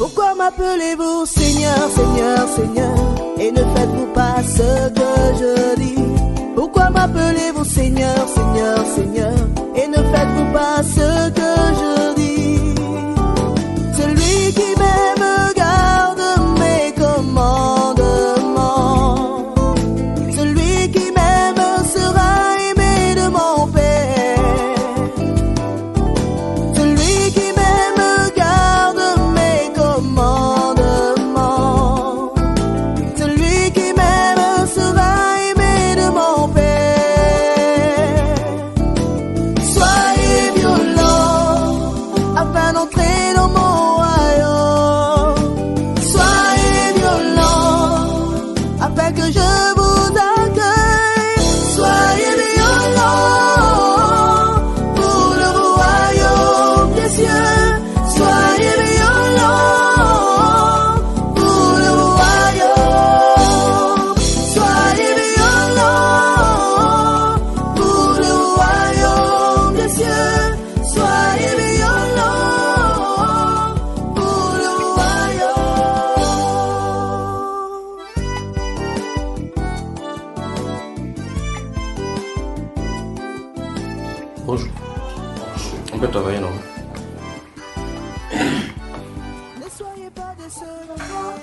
Pourquoi m'appelez-vous Seigneur, Seigneur, Seigneur, et ne faites-vous pas ce que je dis? Pourquoi m'appelez-vous Seigneur, Seigneur, Seigneur, et ne faites-vous pas ce que je dis? Celui qui m'aime garde mes commandements. Celui qui m'aime sera aimé de mon Père. Celui qui m'aime garde mes commandements. Celui qui m'aime sera aimé de mon Père. Soyez violents afin d'entrer dans mon que je vous accueille. Soyez violents pour le royaume des cieux. Soyez violents pour le royaume. Soyez violents pour le royaume des cieux. Soyez violents pour le Bonjour. On peut travailler, non? Ne soyez pas décevants.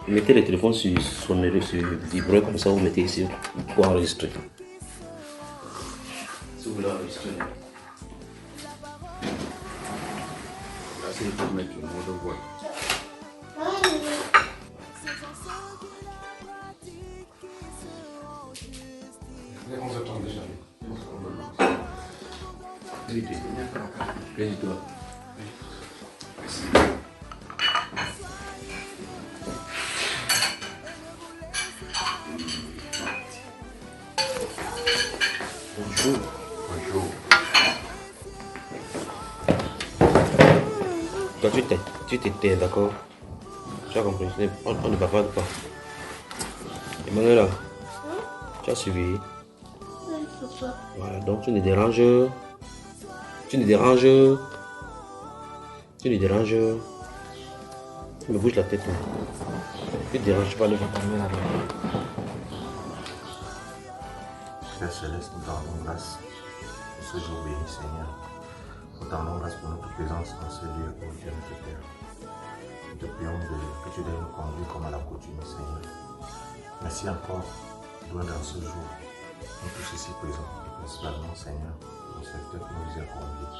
Mettez le téléphone sur sonnerie, sur vibreur, comme ça vous mettez ici pour enregistrer. Si vous voulez enregistrer. Là, c'est pour mettre le mot de voix. On s'attend déjà. Rédis-toi. Bonjour. Bonjour. Toi, tu t'étais, d'accord? Tu as compris? On ne va pas. Emmanuela, tu as suivi? Voilà, donc tu ne déranges. Tu me bouges la tête. Tu ne déranges pas le papa là. Père Céleste, nous te rendons grâce pour ce jour béni, Seigneur. Nous te rendons grâce pour notre présence dans ce lieu, ô Dieu, notre Père. Nous te prions que tu viennes nous conduire comme à la coutume, Seigneur. Merci encore, loin dans ce jour, nous tous ici présents, et principalement, Seigneur, le secteur qui nous a conduits.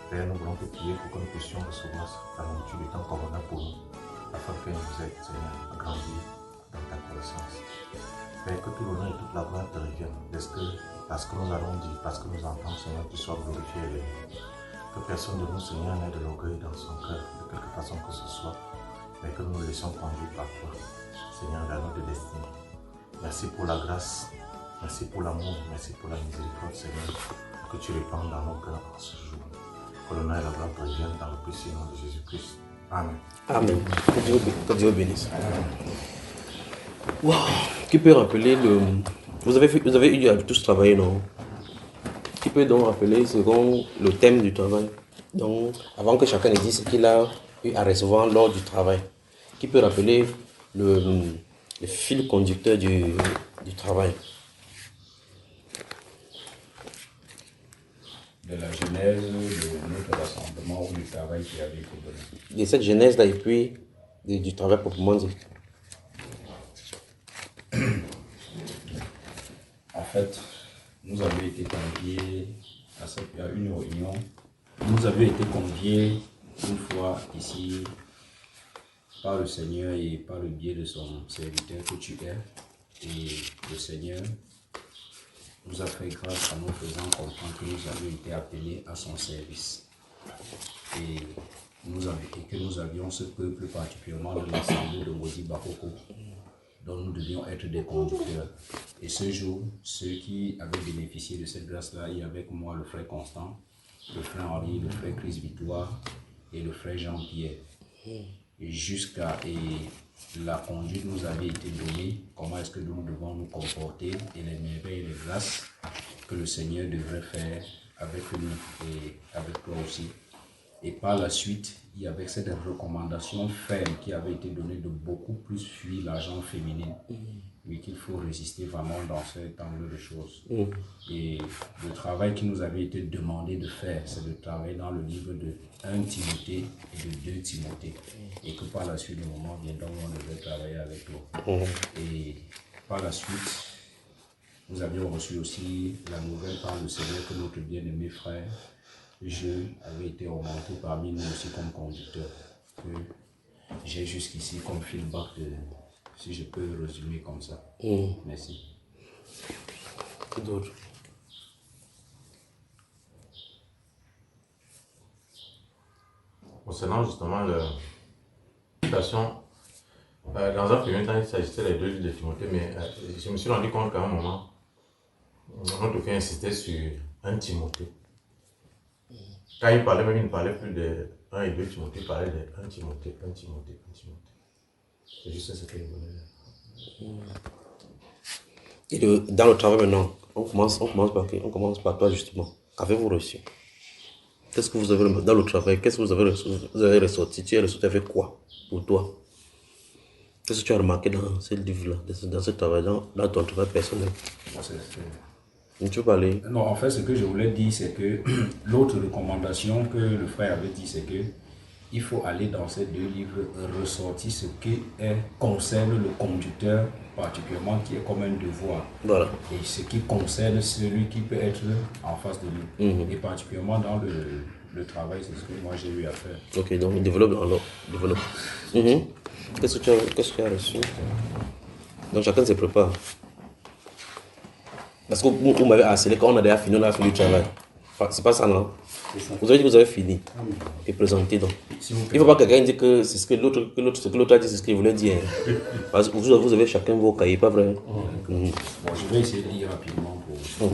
Père, nous voulons te prier pour que nous puissions recevoir la nourriture du temps convenable pour nous, afin qu'elle nous aide, Seigneur, à grandir dans ta connaissance. Père, que tout l'honneur et toute la gloire te reviennent, parce que nous allons dire, parce que nous entendons, Seigneur, que tu sois glorifié et béni. Que personne de nous, Seigneur, n'ait de l'orgueil dans son cœur, de quelque façon que ce soit, mais que nous nous laissions conduire par toi, Seigneur, vers notre destinée. Merci pour la grâce, merci pour l'amour, merci pour la miséricorde, Seigneur, que tu répands dans nos cœurs en ce jour. Que l'honneur et la gloire te reviennent dans le précieux nom de Jésus-Christ. Amen. Amen. Que Dieu bénisse. Wow. Qui peut rappeler le... Vous avez eu à tous travailler, non? Qui peut donc rappeler selon le thème du travail? Donc, avant que chacun ne dise ce qu'il a eu à recevoir lors du travail. Qui peut rappeler le fil conducteur du travail? De la genèse de notre rassemblement ou du travail qui avait été donné. De cette genèse-là et puis du travail proprement dit. En fait, nous avions été conviés à une réunion. Nous avions été conviés une fois ici par le Seigneur et par le biais de son serviteur que tu es. Et le Seigneur nous a fait grâce en nous faisant comprendre que nous avions été appelés à son service. Et que nous avions ce peuple particulièrement de l'assemblée de Modi Bakoko, dont nous devions être des conducteurs. Et ce jour, ceux qui avaient bénéficié de cette grâce-là, il y avait avec moi le frère Constant, le frère Henri, le frère Chris Victoire et le frère Jean-Pierre. Et la conduite nous avait été donnée, comment est-ce que nous devons nous comporter et les merveilles et les grâces que le Seigneur devrait faire avec nous et avec toi aussi. Et par la suite, il y avait cette recommandation ferme qui avait été donnée de beaucoup plus fuir l'argent féminin. Oui, qu'il faut résister vraiment dans cet angle de choses. Et le travail qui nous avait été demandé de faire, c'est de travailler dans le livre de 1 Timothée et de 2 Timothée. Et que par la suite, le moment viendra où on devait travailler avec toi. Et par la suite, nous avions reçu aussi la nouvelle par le Seigneur que notre bien-aimé frère, je avait été augmenté parmi nous aussi comme conducteur. Que j'ai jusqu'ici comme feedback de... Si je peux résumer comme ça. Merci. D'autres. Concernant justement l'invitation, dans un premier temps, il s'agissait des 2 livres de Timothée, mais je me suis rendu compte qu'à un moment, notre frère insistait sur 1 Timothée. Quand il parlait, même il ne parlait plus de 1 et 2 Timothée, il parlait de 1 Timothée, 1 Timothée, 1 Timothée. C'est juste ce qu'il voulait dire. Et dans le travail maintenant, on commence par toi justement. Qu'avez-vous reçu? Qu'est-ce que vous avez dans le travail? Qu'est-ce que vous avez ressorti? Tu as ressorti avec quoi pour toi? Qu'est-ce que tu as remarqué dans ce livre-là, dans ce travail, dans ton travail personnel? Tu peux parler? Non, en fait, ce que je voulais dire, c'est que l'autre recommandation que le frère avait dit, c'est que il faut aller dans ces 2 livres ressortir ce qui concerne le conducteur, particulièrement qui est comme un devoir. Voilà. Et ce qui concerne celui qui peut être en face de lui. Et particulièrement dans le travail, c'est ce que moi j'ai eu à faire. Ok, donc développe alors. Développe. Qu'est-ce que tu as reçu? Donc chacun se prépare. Parce que vous m'avez harcelé quand on a déjà fini, on a fini le travail. Enfin, c'est pas ça, non? Vous avez dit que vous avez fini. Et présentez donc. Il ne faut pas que quelqu'un dise que c'est ce que l'autre a dit, c'est ce qu'il voulait dire. Parce que vous avez chacun vos cahiers, pas vrai? Bon, je vais essayer de lire rapidement pour...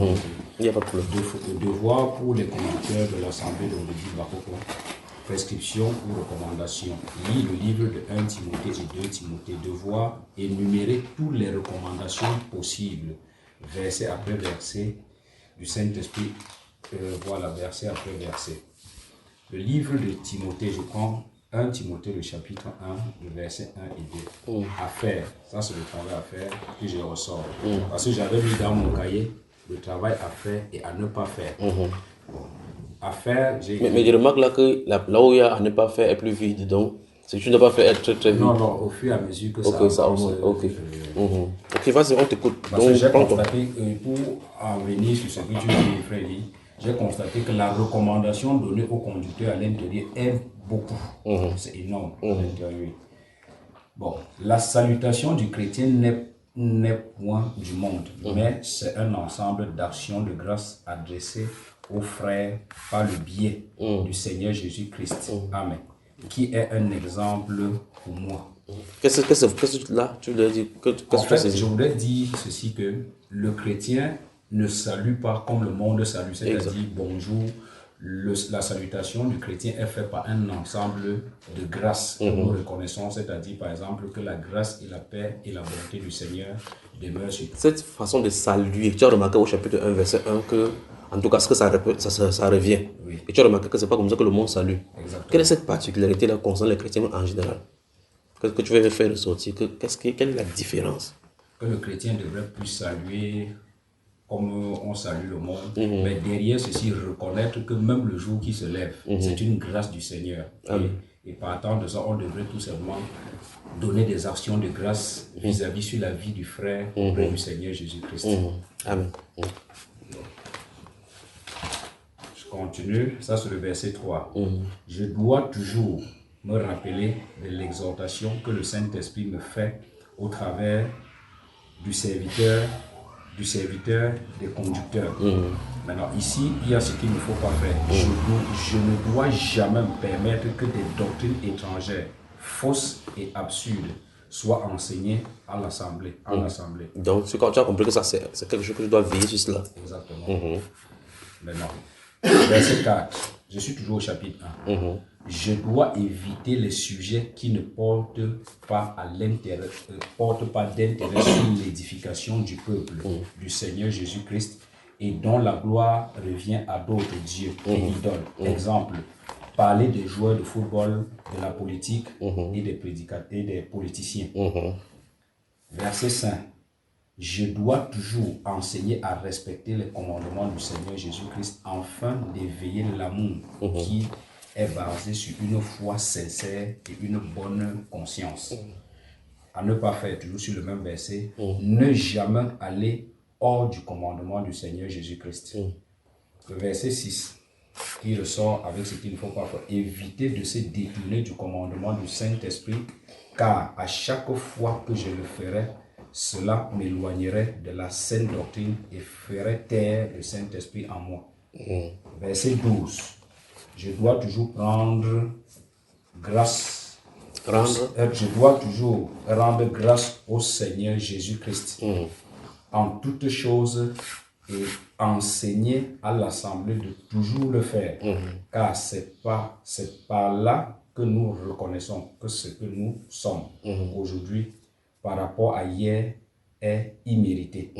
Il n'y a pas de problème. Le devoir pour les conducteurs de l'Assemblée de Bakoko. Prescription ou recommandation. Lis le livre de 1 Timothée et 2 Timothée. Devoir énumérer toutes les recommandations possibles. Verset après verset du Saint-Esprit. Voilà, verset après verset. Le livre de Timothée, je prends 1 Timothée, le chapitre 1, le verset 1 et 2. À faire, ça c'est le travail à faire que je ressors. Parce que j'avais mis dans mon cahier le travail à faire et à ne pas faire. À faire, j'ai... Mais je remarque là que là où il y a à ne pas faire est plus vide, donc ce que tu ne dois pas faire est très très vide. Non, au fur et à mesure que ça avance. Ok, vas-y, on t'écoute. Parce que j'ai constaté, pour en venir sur ce que tu dis, frère, j'ai constaté que la recommandation donnée au conducteur à l'intérieur est beaucoup. C'est énorme à l'intérieur. Bon, la salutation du chrétien n'est point du monde, mais c'est un ensemble d'actions de grâce adressées aux frères par le biais du Seigneur Jésus-Christ. Amen. Qui est un exemple pour moi. Qu'est-ce que là tu voulais dire? En fait, je voulais dire ceci, que le chrétien ne salue pas comme le monde salue, c'est-à-dire bonjour. La salutation du chrétien est faite par un ensemble de grâces que nous reconnaissons, c'est-à-dire par exemple que la grâce et la paix et la bonté du Seigneur demeurent sur nous. Cette façon de saluer, tu as remarqué au chapitre 1, verset 1 que, en tout cas, ce que ça revient. Oui. Et tu as remarqué que ce n'est pas comme ça que le monde salue. Exactement. Quelle est cette particularité-là concernant les chrétiens en général? Qu'est-ce que tu veux faire ressortir? Quelle est la différence? Que le chrétien devrait plus saluer comme on salue le monde, mais derrière ceci, reconnaître que même le jour qui se lève, c'est une grâce du Seigneur. Et partant de ça, on devrait tout simplement donner des actions de grâce vis-à-vis sur la vie du frère auprès du Seigneur Jésus-Christ. Amen. Je continue, ça c'est le verset 3. Je dois toujours me rappeler de l'exhortation que le Saint-Esprit me fait au travers du serviteur, des conducteurs. Maintenant, ici, il y a ce qu'il ne faut pas faire. Je ne dois jamais me permettre que des doctrines étrangères, fausses et absurdes, soient enseignées à l'Assemblée. Donc, tu as compris que ça, c'est quelque chose que tu dois veiller sur cela. Exactement. Maintenant, verset 4. Je suis toujours au chapitre 1. je dois éviter les sujets qui ne portent pas d'intérêt sur l'édification du peuple du Seigneur Jésus-Christ et dont la gloire revient à d'autres dieux et idoles. Exemple, parler des joueurs de football, de la politique et des prédicateurs et des politiciens. Verset 5. Je dois toujours enseigner à respecter les commandements du Seigneur Jésus-Christ afin d'éveiller l'amour qui est basé sur une foi sincère et une bonne conscience. À ne pas faire, toujours sur le même verset, ne jamais aller hors du commandement du Seigneur Jésus-Christ. Le verset 6 qui ressort avec ce qu'il ne faut pas faire. Éviter de se détourner du commandement du Saint-Esprit, car à chaque fois que je le ferai, cela m'éloignerait de la saine doctrine et ferait taire le Saint-Esprit en moi. Verset 12. Je dois toujours rendre grâce. Je dois toujours rendre grâce au Seigneur Jésus-Christ en toutes choses et enseigner à l'Assemblée de toujours le faire. Car c'est par là que nous reconnaissons que ce que nous sommes aujourd'hui par rapport à hier est immérité.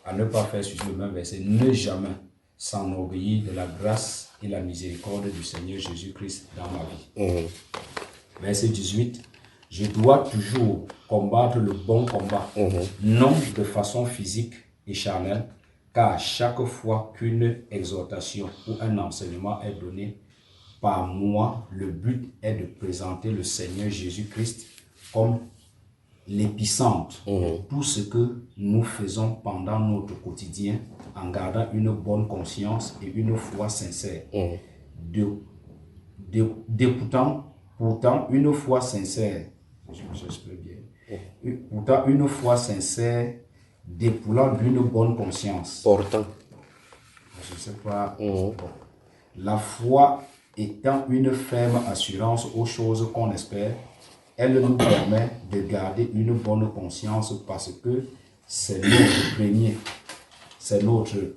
À ne pas faire sur le même verset, ne jamais s'enorgueillir de la grâce et la miséricorde du Seigneur Jésus-Christ dans ma vie. Verset 18. Je dois toujours combattre le bon combat, non de façon physique et charnelle, car chaque fois qu'une exhortation ou un enseignement est donné par moi, le but est de présenter le Seigneur Jésus-Christ comme l'épicentre de tout ce que nous faisons pendant notre quotidien en gardant une bonne conscience et une foi sincère. Pourtant, une foi sincère, pourtant une foi sincère dépoulant d'une bonne conscience. Pourtant. Je ne sais pas. Bon. La foi étant une ferme assurance aux choses qu'on espère, elle nous permet de garder une bonne conscience parce que c'est notre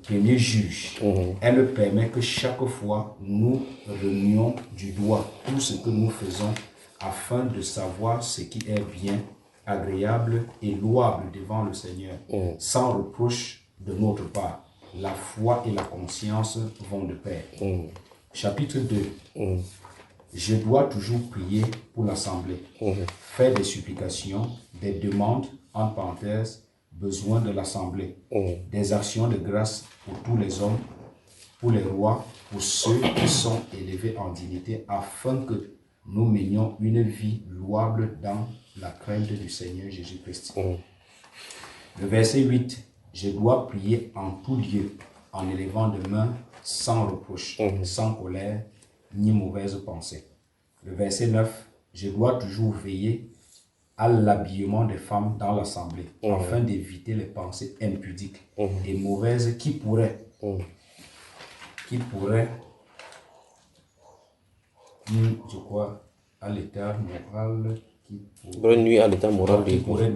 premier juge. Elle permet que chaque fois nous renions du doigt tout ce que nous faisons afin de savoir ce qui est bien, agréable et louable devant le Seigneur, sans reproche de notre part. La foi et la conscience vont de pair. Chapitre 2. Je dois toujours prier pour l'Assemblée, faire des supplications, des demandes, en parenthèse, besoin de l'Assemblée, des actions de grâce pour tous les hommes, pour les rois, pour ceux qui sont élevés en dignité, afin que nous menions une vie louable dans la crainte du Seigneur Jésus-Christ. Le verset 8, je dois prier en tout lieu, en élevant de mains sans reproche, sans colère, ni mauvaise pensée. Le verset 9, je dois toujours veiller à l'habillement des femmes dans l'assemblée, afin d'éviter les pensées impudiques et mauvaises qui pourraient je crois, à l'état moral, qui pourrait nuire à l'état moral. Qui pourrait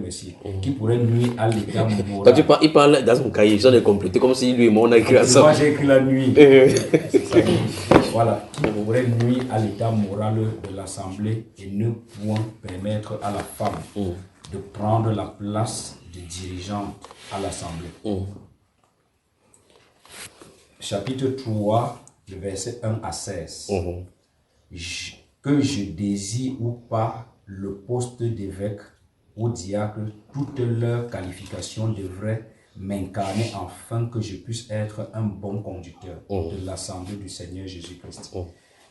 nuire à l'état moral. Quand il parle dans son cahier, j'en ai complété comme si lui et moi on a écrit ensemble. Moi j'ai écrit la nuit. Voilà, qui pourrait nuire à l'état moral de l'assemblée et ne point permettre à la femme de prendre la place de dirigeant à l'assemblée. Chapitre 3, le verset 1 à 16. Que je désire ou pas le poste d'évêque ou diacre, toutes leurs qualifications devraient m'incarner afin que je puisse être un bon conducteur de l'Assemblée du Seigneur Jésus-Christ.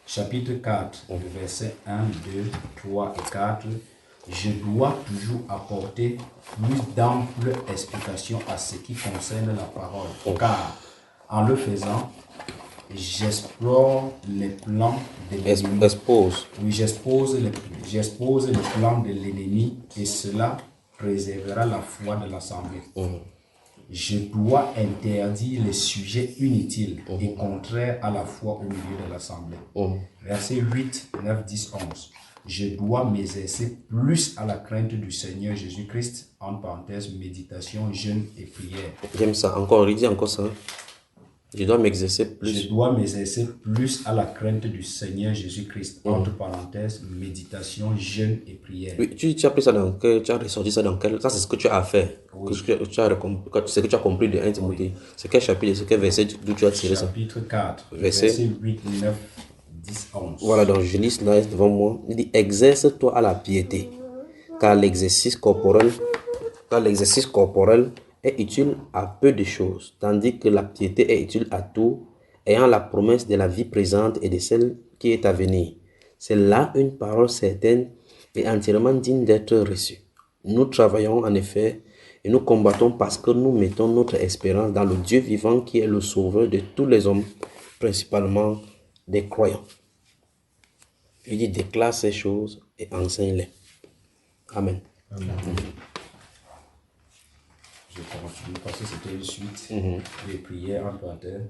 Chapitre 4, le verset 1, 2, 3 et 4. Je dois toujours apporter plus d'amples explications à ce qui concerne la parole, car en le faisant, j'explore les plans de l'ennemi. J'expose les plans de l'ennemi et cela préservera la foi de l'Assemblée. Je dois interdire les sujets inutiles et contraires à la foi au milieu de l'Assemblée. Versets 8, 9, 10, 11. Je dois m'exercer plus à la crainte du Seigneur Jésus-Christ, en parenthèse, méditation, jeûne et prière. J'aime ça. Encore, il dit encore ça. Je dois m'exercer Je plus. dois m'exercer plus à la crainte du Seigneur Jésus-Christ. Entre parenthèses, méditation, jeûne et prière. Oui, tu as pris ça dans quel, tu as ressorti ça dans quel, ça c'est ce que tu as à faire. Oui. C'est que tu as compris de 1 Timothée. C'est quel chapitre, c'est quel verset d'où tu as tiré ça? Chapitre 4, Verset. verset 8, 9, 10, 11. Voilà, donc je lis là devant moi. Il dit, exerce-toi à la piété, car l'exercice corporel est utile à peu de choses, tandis que la piété est utile à tout, ayant la promesse de la vie présente et de celle qui est à venir. C'est là une parole certaine et entièrement digne d'être reçue. Nous travaillons en effet et nous combattons parce que nous mettons notre espérance dans le Dieu vivant qui est le sauveur de tous les hommes, principalement des croyants. Il dit, déclare ces choses et enseigne-les. Amen. Je continue parce que c'était une suite des prières en parenthèse.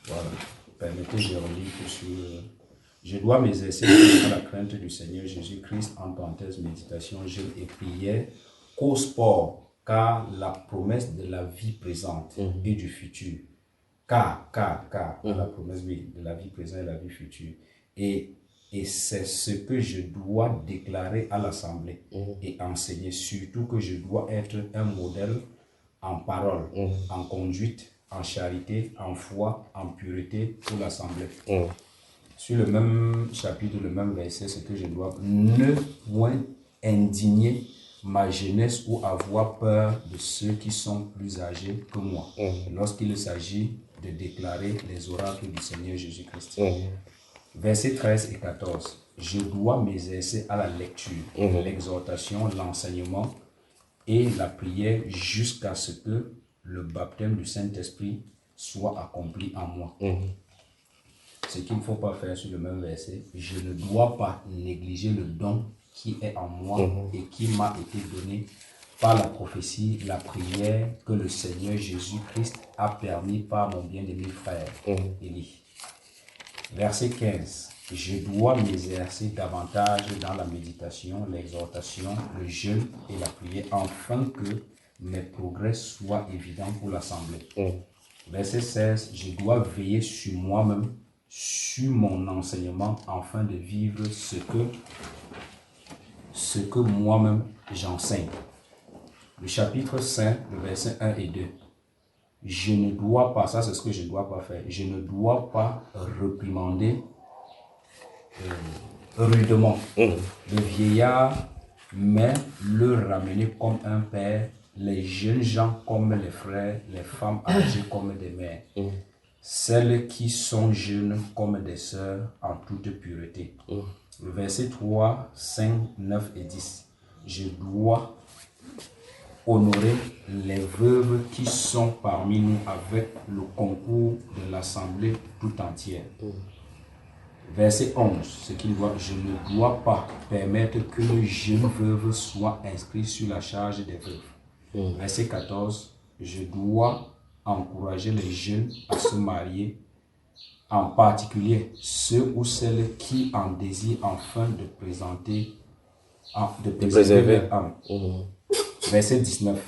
Voilà. Permettez, je relis tout sur. Je dois m'exercer à la crainte du Seigneur Jésus-Christ, en parenthèse, méditation, jeûne et prière, qu'au sport, car la promesse de la vie présente et du futur. Car la promesse de la vie présente et la vie future. Et c'est ce que je dois déclarer à l'Assemblée et enseigner, surtout que je dois être un modèle en parole, en conduite, en charité, en foi, en pureté pour l'Assemblée. Sur le même chapitre, le même verset, c'est que je dois ne point indigner ma jeunesse ou avoir peur de ceux qui sont plus âgés que moi, lorsqu'il s'agit de déclarer les oracles du Seigneur Jésus-Christ. Versets 13 et 14. Je dois m'exercer à la lecture, l'exhortation, l'enseignement et la prière jusqu'à ce que le baptême du Saint-Esprit soit accompli en moi. Ce qu'il ne faut pas faire sur le même verset, je ne dois pas négliger le don qui est en moi et qui m'a été donné par la prophétie, la prière que le Seigneur Jésus-Christ a permis par mon bien-aimé frère Élie. Verset 15. Je dois m'exercer davantage dans la méditation, l'exhortation, le jeûne et la prière, afin que mes progrès soient évidents pour l'Assemblée. Verset 16. Je dois veiller sur moi-même, sur mon enseignement, afin de vivre ce que moi-même j'enseigne. Le chapitre 5, le verset 1 et 2. Je ne dois pas, ça c'est ce que je ne dois pas faire, je ne dois pas réprimander rudement le vieillard, mais le ramener comme un père, les jeunes gens comme les frères, les femmes âgées comme des mères, celles qui sont jeunes comme des sœurs en toute pureté. Le verset 3, 5, 9 et 10. Je dois honorer les veuves qui sont parmi nous avec le concours de l'Assemblée tout entière. Verset 11, ce qu'il doit, je ne dois pas permettre que les jeunes veuves soient inscrits sur la charge des veuves. Verset 14, je dois encourager les jeunes à se marier, en particulier ceux ou celles qui en désirent afin de préserver leur âme. Verset 19.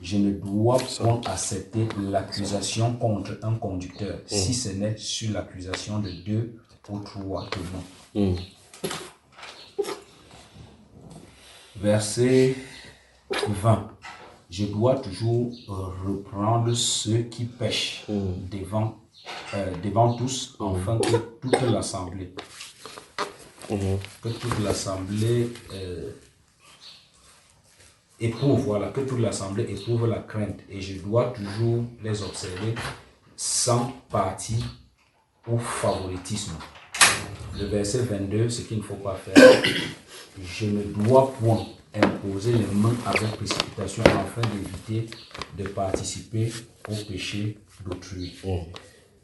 Je ne dois point accepter l'accusation contre un conducteur, si ce n'est sur l'accusation de 2 ou 3 témoins. Verset 20. Je dois toujours reprendre ceux qui pêchent devant tous, afin que toute l'Assemblée éprouve la crainte, et je dois toujours les observer sans parti ou favoritisme. Le verset 22, ce qu'il ne faut pas faire, je ne dois point imposer les mains avec précipitation afin d'éviter de participer au péché d'autrui.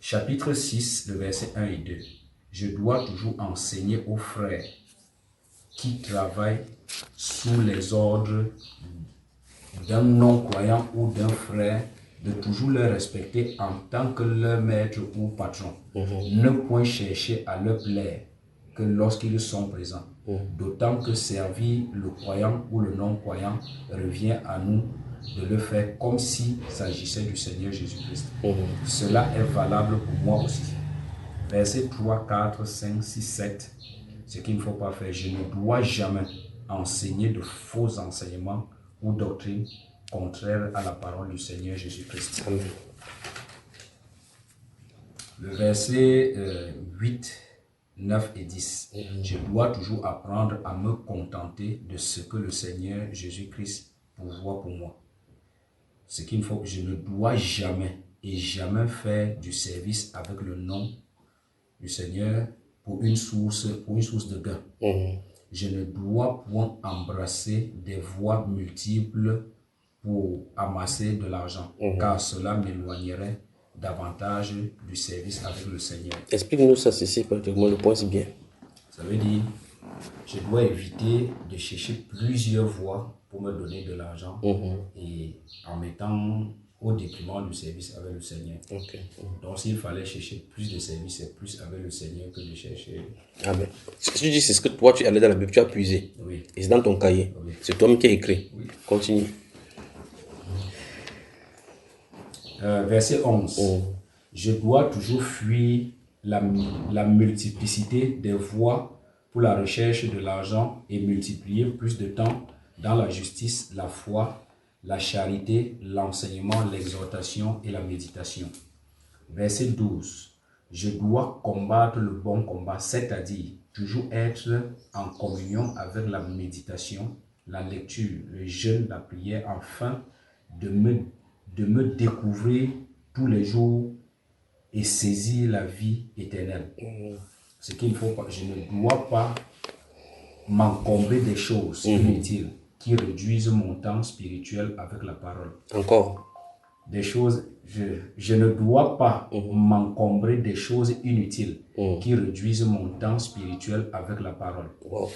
Chapitre 6, le verset 1 et 2. Je dois toujours enseigner aux frères qui travaillent sous les ordres d'un non-croyant ou d'un frère, de toujours les respecter en tant que leur maître ou patron. Ne point chercher à leur plaire que lorsqu'ils sont présents. D'autant que servir le croyant ou le non-croyant revient à nous de le faire comme s'il s'agissait du Seigneur Jésus-Christ. Cela est valable pour moi aussi. Versets 3, 4, 5, 6, 7. Ce qu'il ne faut pas faire. Je ne dois jamais enseigner de faux enseignements ou doctrines contraires à la parole du Seigneur Jésus-Christ. Le verset 8, 9 et 10. Je dois toujours apprendre à me contenter de ce que le Seigneur Jésus-Christ pourvoit pour moi. Ce qu'il faut, je ne dois jamais et jamais faire du service avec le nom du Seigneur pour une source de gain. Je ne dois point embrasser des voies multiples pour amasser de l'argent, car cela m'éloignerait davantage du service avec le Seigneur. Explique-nous ça, ceci, pratiquement le point, c'est bien. Ça veut dire, je dois éviter de chercher plusieurs voies pour me donner de l'argent et en mettant au détriment du service avec le Seigneur. Donc, s'il fallait chercher plus de services, c'est plus avec le Seigneur que de chercher. Amen. Ce que tu dis, c'est ce que toi, tu allais dans la Bible, tu as puisé. Oui. Et c'est dans ton cahier. Oui. C'est toi-même qui as écrit. Oui. Continue. Verset 11. Je dois toujours fuir la multiplicité des voies pour la recherche de l'argent et multiplier plus de temps dans la justice, la foi, la charité, l'enseignement, l'exhortation et la méditation. Verset 12. Je dois combattre le bon combat, c'est-à-dire toujours être en communion avec la méditation, la lecture, le jeûne, la prière, afin de me découvrir tous les jours et saisir la vie éternelle. Ce qu'il ne faut pas, je ne dois pas m'encombrer des choses inutiles qui réduisent mon temps spirituel avec la parole. Encore. Des choses, je ne dois pas m'encombrer des choses inutiles qui réduisent mon temps spirituel avec la parole. Wow.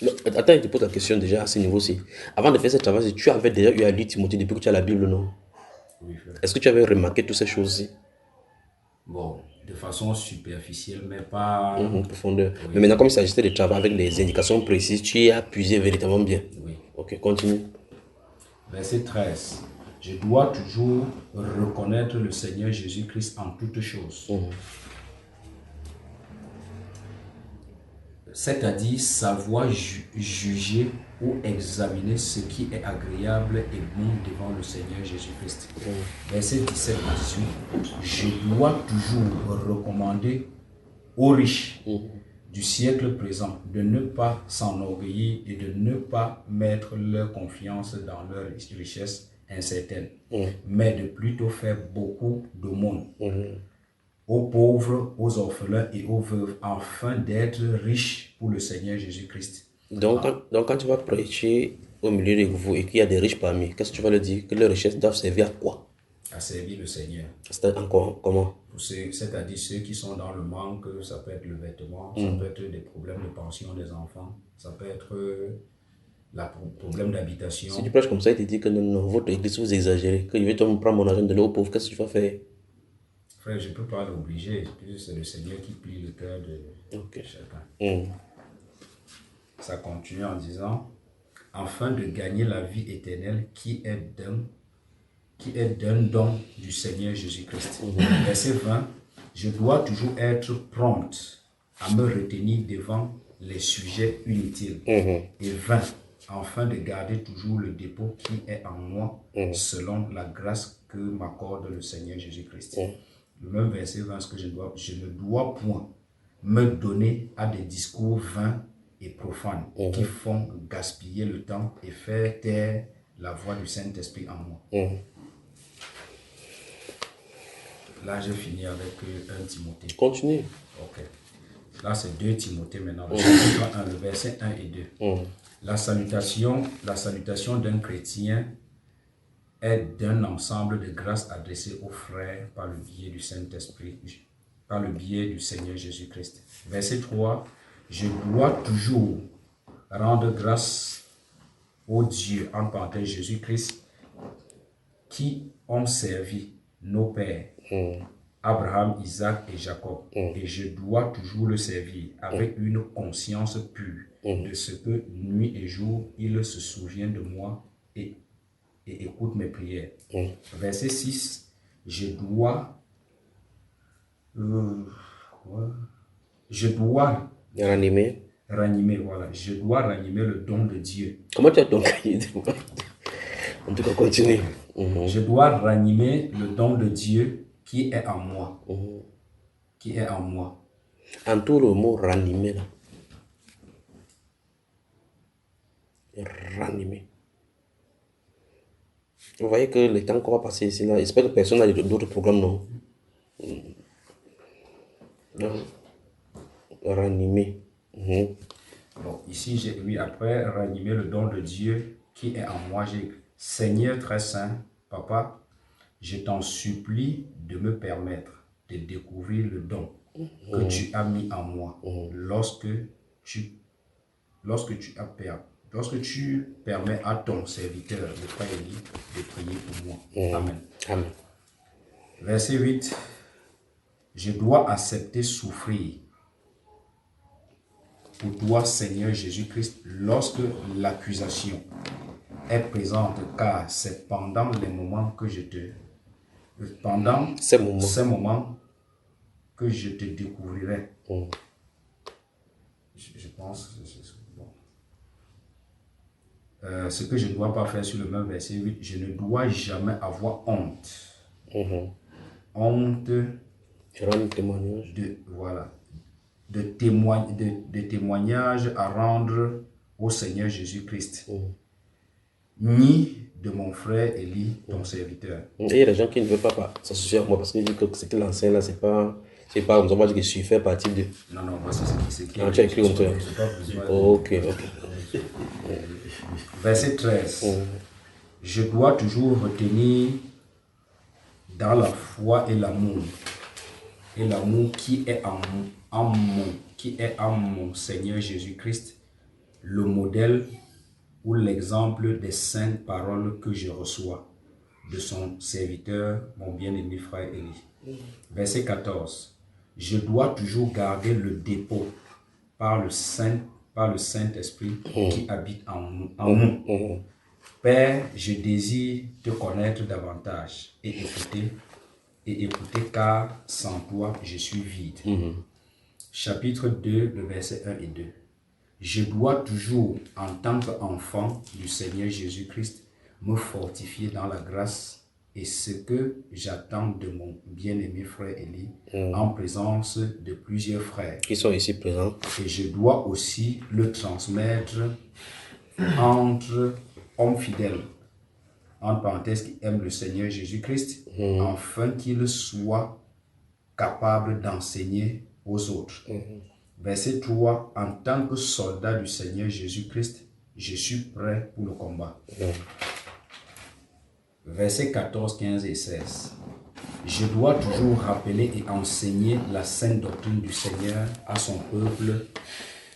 Non, attends, je te pose la question déjà à ce niveau-ci. Avant de faire ce travail, tu avais déjà eu à lire Timothée depuis que tu as la Bible, non? Oui, frère. Est-ce que tu avais remarqué toutes ces choses-ci? Bon, de façon superficielle, mais pas... En profondeur. Oui. Mais maintenant, comme il s'agissait de travail avec les indications précises, tu y as puisé véritablement bien. Oui. Ok, continue. Verset 13. Je dois toujours reconnaître le Seigneur Jésus-Christ en toutes choses. C'est-à-dire savoir juger ou examiner ce qui est agréable et bon devant le Seigneur Jésus-Christ. Verset 17 et 18. Je dois toujours recommander aux riches du siècle présent de ne pas s'enorgueillir et de ne pas mettre leur confiance dans leur richesse incertaine, mais de plutôt faire beaucoup d'aumônes aux pauvres, aux orphelins et aux veuves, afin d'être riches pour le Seigneur Jésus-Christ. Donc, quand tu vas prêcher au milieu de vous et qu'il y a des riches parmi, qu'est-ce que tu vas leur dire? Que leurs richesses doivent servir à quoi? À servir le Seigneur. C'est encore comment? C'est-à-dire ceux qui sont dans le manque, ça peut être le vêtement, ça peut être des problèmes de pension des enfants, ça peut être problème d'habitation. Si tu prêches comme ça, il te dit que non, votre église vous exagérez, que je vais te prendre mon argent de l'eau pauvre, qu'est-ce que tu vas faire? Frère, je ne peux pas l'obliger, c'est le Seigneur qui plie le cœur de chacun. Ça continue en disant, afin de gagner la vie éternelle qui est d'un don du Seigneur Jésus-Christ. Verset 20, je dois toujours être prompte à me retenir devant les sujets inutiles et vains, afin de garder toujours le dépôt qui est en moi selon la grâce que m'accorde le Seigneur Jésus-Christ. Le même verset 20, ce que je ne dois point me donner à des discours vains et profanes qui font gaspiller le temps et faire taire la voix du Saint-Esprit en moi. Là, j'ai fini avec 1 Timothée. Continue. Ok. Là, c'est 2 Timothée maintenant. Le chapitre 1, le verset 1 et 2. La salutation d'un chrétien est d'un ensemble de grâces adressées aux frères par le biais du Saint-Esprit, par le biais du Seigneur Jésus-Christ. Verset 3. Je dois toujours rendre grâce au Dieu, en parenthèse Jésus-Christ, qui ont servi nos pères, Abraham, Isaac et Jacob. Et je dois toujours le servir avec une conscience pure de ce que nuit et jour, il se souvient de moi et et écoute mes prières. Verset 6, je dois Ranimer. voilà, je dois ranimer le don de Dieu. Comment tu as ton cahier? En tout cas, continue. Je dois ranimer le don de Dieu qui est en moi. Qui est en moi. Entoure le mot ranimer là. Ranimer. Vous voyez que le temps qu'on va passer ici là, j'espère que personne n'a d'autres programmes, non? Non. Ranimer. Donc ici, oui, après ranimer le don de Dieu qui est en moi, j'ai Seigneur très saint, Papa, je t'en supplie de me permettre de découvrir le don que tu as mis en moi lorsque tu permets à ton serviteur, le frère Élie, de prier pour moi. Amen. Amen. Verset 8. Je dois accepter souffrir pour toi, Seigneur Jésus-Christ, lorsque l'accusation est présente, car c'est pendant les moments que ces moments que je te découvrirai. Je pense bon. Ce que je ne dois pas faire sur le même verset 8, je ne dois jamais avoir honte. Honte de témoignage à rendre au Seigneur Jésus-Christ, ni de mon frère Élie, ton serviteur. Et il y a des gens qui ne veulent pas s'associer à moi parce qu'ils disent que ce qu'il enseigne là, c'est pas on va dire que je suis fait partie de. Non, moi c'est qui. Tu as écrit comme ça. Ok. Verset 13. Je dois toujours retenir dans la foi et l'amour qui est en mon Seigneur Jésus-Christ, le modèle ou l'exemple des saintes paroles que je reçois de son serviteur, mon bien-aimé frère Élie. Verset 14. Je dois toujours garder le dépôt par le Saint-Esprit qui habite en nous. Père, je désire te connaître davantage et écouter car sans toi, je suis vide. Chapitre 2, le verset 1 et 2. Je dois toujours, en tant qu'enfant du Seigneur Jésus-Christ, me fortifier dans la grâce et ce que j'attends de mon bien-aimé frère Élie en présence de plusieurs frères. Qui sont ici présents. Et je dois aussi le transmettre entre hommes fidèles, entre parenthèses, qui aiment le Seigneur Jésus-Christ, afin qu'il soit capable d'enseigner aux autres. Verset 3. En tant que soldat du Seigneur Jésus-Christ, je suis prêt pour le combat. Versets 14, 15 et 16. Je dois toujours rappeler et enseigner la sainte doctrine du Seigneur à son peuple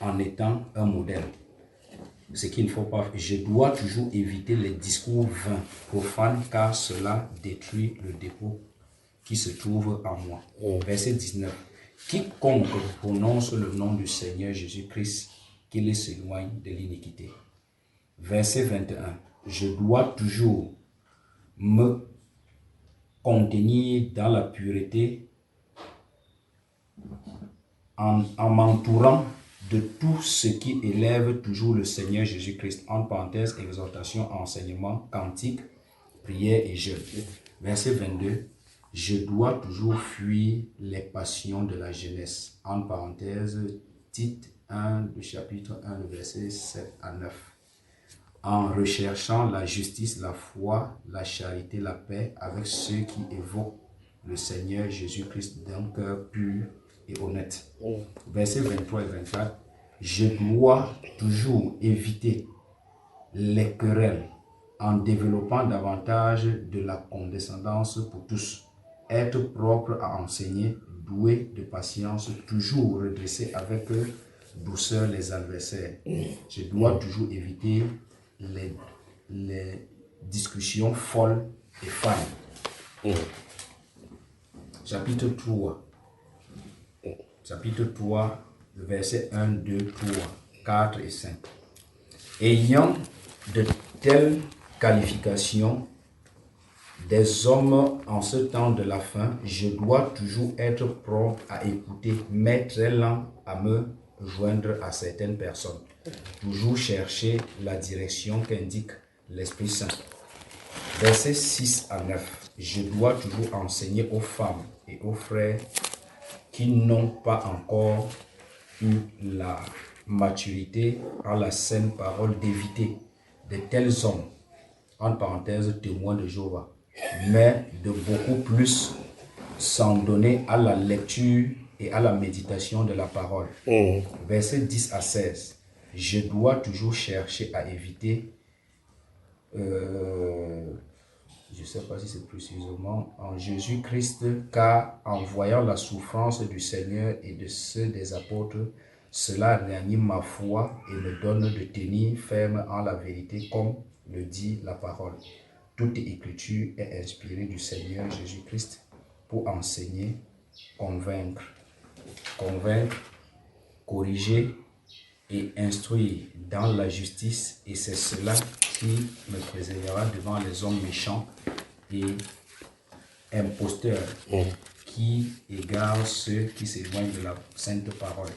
en étant un modèle. Ce qu'il ne faut pas. Je dois toujours éviter les discours vains, profanes, car cela détruit le dépôt qui se trouve en moi. Verset 19. Quiconque prononce le nom du Seigneur Jésus-Christ, qu'il s'éloigne de l'iniquité. Verset 21. Je dois toujours me contenir dans la pureté en m'entourant de tout ce qui élève toujours le Seigneur Jésus-Christ. En parenthèse, exhortation, enseignement, cantique, prière et jeûne. Verset 22. Je dois toujours fuir les passions de la jeunesse. En parenthèse, Tite 1, le chapitre 1, le verset 7 à 9. En recherchant la justice, la foi, la charité, la paix avec ceux qui évoquent le Seigneur Jésus-Christ d'un cœur pur et honnête. Versets 23 et 24. Je dois toujours éviter les querelles en développant davantage de la condescendance pour tous. Être propre à enseigner, doué de patience, toujours redresser avec douceur les adversaires. Je dois toujours éviter les discussions folles et fans. Chapitre 3. Chapitre 3, versets 1, 2, 3, 4 et 5. Ayant de telles qualification des hommes en ce temps de la fin, je dois toujours être prompt à écouter, mais très lent à me joindre à certaines personnes. Toujours chercher la direction qu'indique l'Esprit Saint. Versets 6 à 9. Je dois toujours enseigner aux femmes et aux frères qui n'ont pas encore eu la maturité en la saine parole d'éviter de tels hommes, en parenthèse témoins de Jéhovah, mais de beaucoup plus s'en donner à la lecture et à la méditation de la parole. Versets 10 à 16. Je dois toujours chercher à éviter, je ne sais pas si c'est précisément en Jésus-Christ, car en voyant la souffrance du Seigneur et de ceux des apôtres, cela réanime ma foi et me donne de tenir ferme en la vérité, comme le dit la parole. Toute écriture est inspirée du Seigneur Jésus-Christ pour enseigner, convaincre, corriger et instruire dans la justice, et c'est cela qui me préservera devant les hommes méchants et imposteurs qui égarent ceux qui s'éloignent de la sainte parole.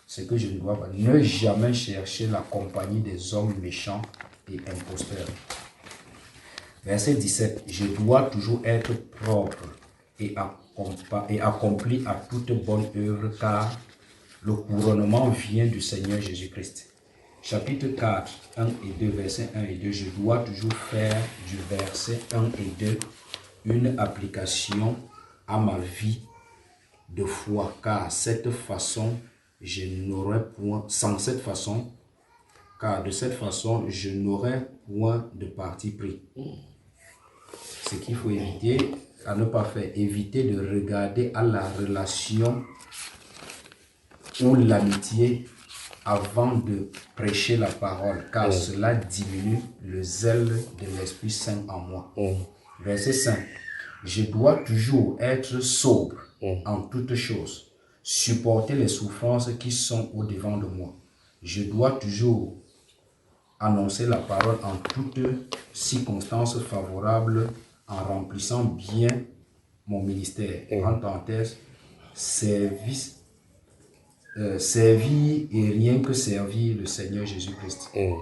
Ce que je ne dois pas, ne jamais chercher la compagnie des hommes méchants et imposteurs. Verset 17. Je dois toujours être propre et accompli à toute bonne œuvre, car le couronnement vient du Seigneur Jésus-Christ. Chapitre 4, 1 et 2, verset 1 et 2. Je dois toujours faire du verset 1 et 2 une application à ma vie de foi, car de cette façon, je n'aurai point de parti pris. Ce qu'il faut éviter, à ne pas faire, éviter de regarder à la relation ou l'amitié avant de prêcher la parole, car cela diminue le zèle de l'Esprit Saint en moi. Verset 5. Je dois toujours être sobre en toutes choses, supporter les souffrances qui sont au-devant de moi. Je dois toujours annoncer la parole en toutes circonstances favorables, en remplissant bien mon ministère. En parenthèse, servir et rien que servir le Seigneur Jésus-Christ. Et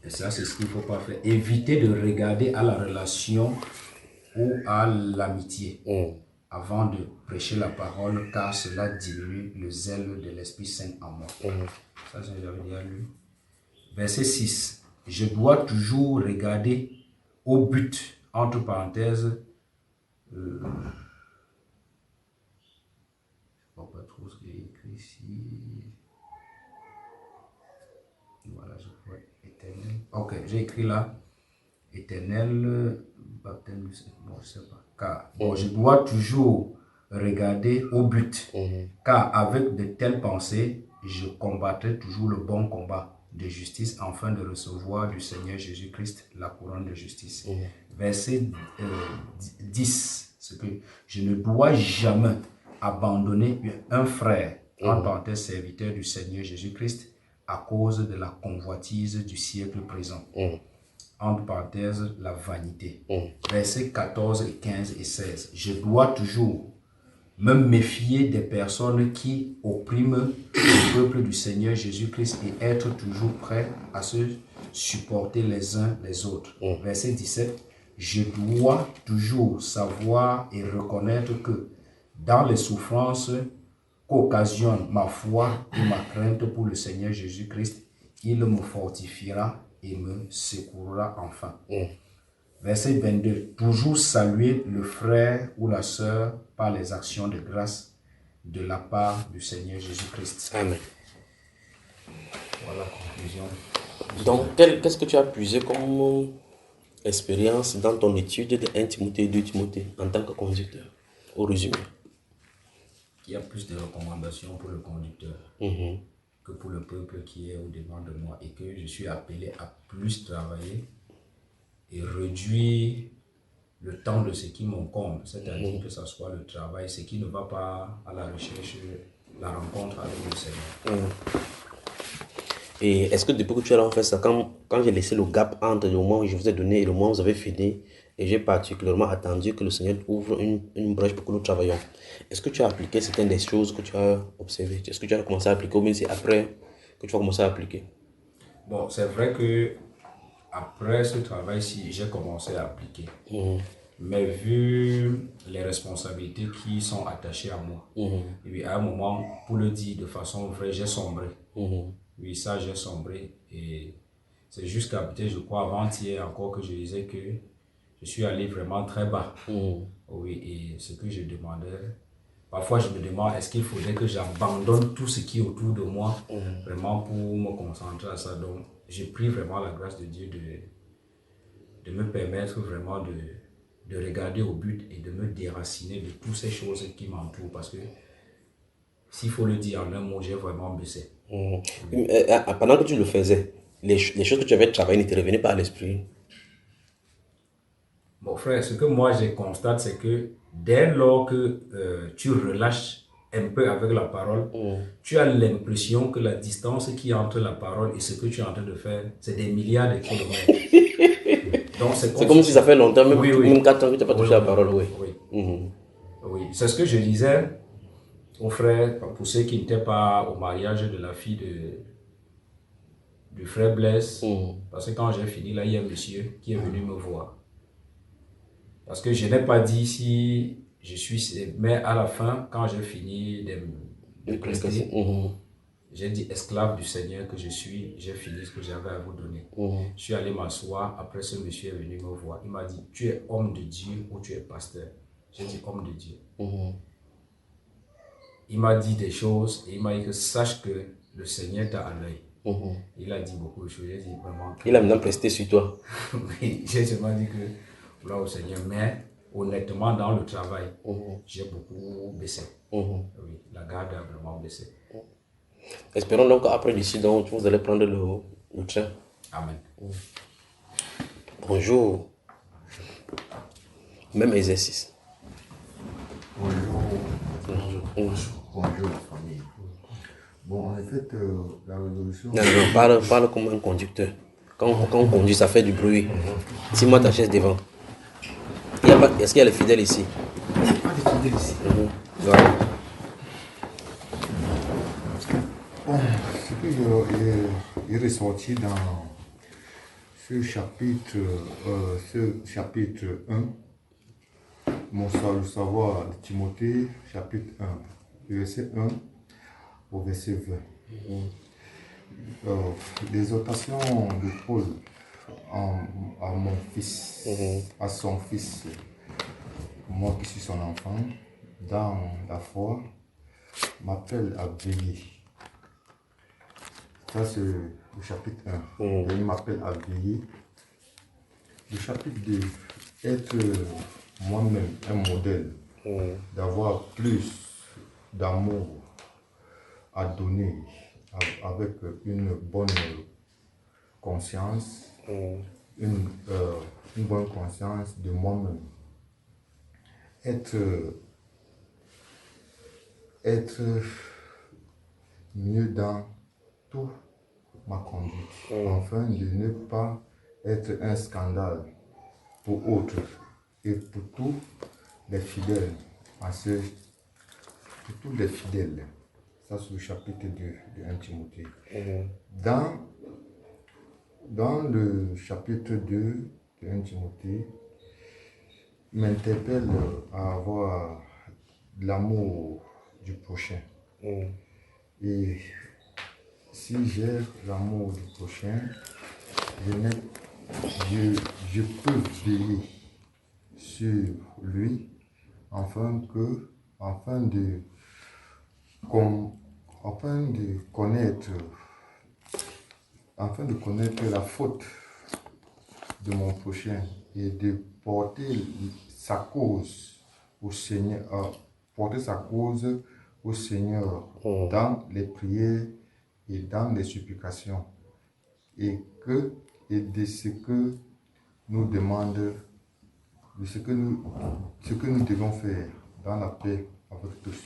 ça, c'est ce qu'il ne faut pas faire. Éviter de regarder à la relation ou à l'amitié avant de prêcher la parole, car cela diminue le zèle de l'Esprit Saint en moi. Ça, j'avais déjà lu. Verset 6. Je dois toujours regarder au but, entre parenthèses, je ne vois pas trop ce qu'il est écrit ici. Voilà, je vois éternel. Ok, j'ai écrit là, éternel, baptême, bon, je ne sais pas. Car je dois toujours regarder au but, car avec de telles pensées, je combattrai toujours le bon combat de justice, afin de recevoir du Seigneur Jésus-Christ la couronne de justice. Verset 10, c'est que je ne dois jamais abandonner un frère, en parenthèse serviteur du Seigneur Jésus-Christ, à cause de la convoitise du siècle présent. Entre parenthèses, la vanité. Versets 14 et 15 et 16. Je dois toujours me méfier des personnes qui oppriment le peuple du Seigneur Jésus-Christ et être toujours prêt à se supporter les uns les autres. Verset 17. Je dois toujours savoir et reconnaître que dans les souffrances qu'occasionne ma foi et ma crainte pour le Seigneur Jésus-Christ, il me fortifiera et me secourra enfin. Verset 22. Toujours saluer le frère ou la sœur par les actions de grâce de la part du Seigneur Jésus-Christ. Amen. Voilà la conclusion. Donc, qu'est-ce que tu as puisé comme expérience dans ton étude de 1 Timothée et 2 Timothée en tant que conducteur, au résumé? Il y a plus de recommandations pour le conducteur que pour le peuple qui est au-devant de moi, et que je suis appelé à plus travailler et réduire le temps de ce qui m'encombre, c'est-à-dire que ce soit le travail, ce qui ne va pas à la recherche, la rencontre avec le Seigneur. Et est-ce que depuis que tu as là, en fait ça, quand j'ai laissé le gap entre le moment où je vous ai donné et le moment où vous avez fini, et j'ai particulièrement attendu que le Seigneur ouvre une brèche pour que nous travaillions, est-ce que tu as appliqué certaines des choses que tu as observées? Est-ce que tu as commencé à appliquer ou bien c'est après que tu vas commencer à appliquer? Bon, c'est vrai que après ce travail-ci, j'ai commencé à appliquer. Mais vu les responsabilités qui sont attachées à moi, et puis à un moment, pour le dire de façon vraie, j'ai sombré. Oui, ça, j'ai sombré. Et c'est jusqu'à peut-être, je crois, avant-hier encore que je disais que je suis allé vraiment très bas. Oui, et ce que je demandais, parfois je me demande, est-ce qu'il faudrait que j'abandonne tout ce qui est autour de moi, vraiment pour me concentrer à ça. Donc, j'ai pris vraiment la grâce de Dieu de me permettre vraiment de regarder au but et de me déraciner de toutes ces choses qui m'entourent. Parce que, s'il faut le dire en un mot, j'ai vraiment baissé. Pendant que tu le faisais, les choses que tu avais travaillées ne te revenaient pas à l'esprit? Bon frère, ce que moi je constate, c'est que dès lors que tu relâches un peu avec la parole, tu as l'impression que la distance qui est entre la parole et ce que tu es en train de faire, c'est des milliards de kilomètres. Donc c'est comme si ça fait longtemps, même, même 4 ans que tu n'as pas touché la parole. Oui, c'est ce que je disais aux frères, pour ceux qui n'étaient pas au mariage de la fille du frère Blaise, parce que quand j'ai fini, là, il y a un monsieur qui est venu me voir. Parce que je n'ai pas dit si je suis... Mais à la fin, quand j'ai fini de prester, j'ai dit esclave du Seigneur que je suis, j'ai fini ce que j'avais à vous donner. Je suis allé m'asseoir, après ce monsieur est venu me voir. Il m'a dit, tu es homme de Dieu ou tu es pasteur? J'ai dit homme de Dieu. Il m'a dit des choses et il m'a dit que sache que le Seigneur t'a à l'œil. Il a dit beaucoup de choses. J'ai dit vraiment que... Il a maintenant presté sur toi. Oui, j'ai seulement dit que là au Seigneur, mais honnêtement dans le travail, j'ai beaucoup baissé. Oui, la garde a vraiment baissé. Espérons donc qu'après d'ici, donc, vous allez prendre le train. Amen. Bonjour. Même exercice. Bonjour la famille. Bon, en fait, la résolution... Non, parle comme un conducteur. Quand on conduit, ça fait du bruit. Dis-moi ta chaise devant. Est-ce qu'il y a les fidèles ici? Il n'y a pas de fidèles ici. Voilà. Bon, ce que j'ai ressorti dans ce chapitre 1, le savoir de Timothée, chapitre 1, verset 1 au verset 20. L'exhortation de Paul à mon fils, à son fils, moi qui suis son enfant, dans la foi, m'appelle à veiller. Ça, c'est le chapitre 1. Et il m'appelle à veiller. Le chapitre 2, être moi-même un modèle, d'avoir plus d'amour à donner avec une bonne conscience, une bonne conscience de moi-même. Être mieux dans toute ma conduite, afin de ne pas être un scandale pour autres et pour tous les fidèles, pour tous les fidèles. Ça, c'est le chapitre 2 de 1 Timothée. Dans le chapitre 2 de 1 Timothée, m'interpelle à avoir l'amour du prochain. Et si j'ai l'amour du prochain, je peux veiller sur lui afin de connaître la faute de mon prochain et de porter sa cause au Seigneur, dans les prières et dans les supplications, et de ce que nous demande, de ce que nous devons faire dans la paix avec tous.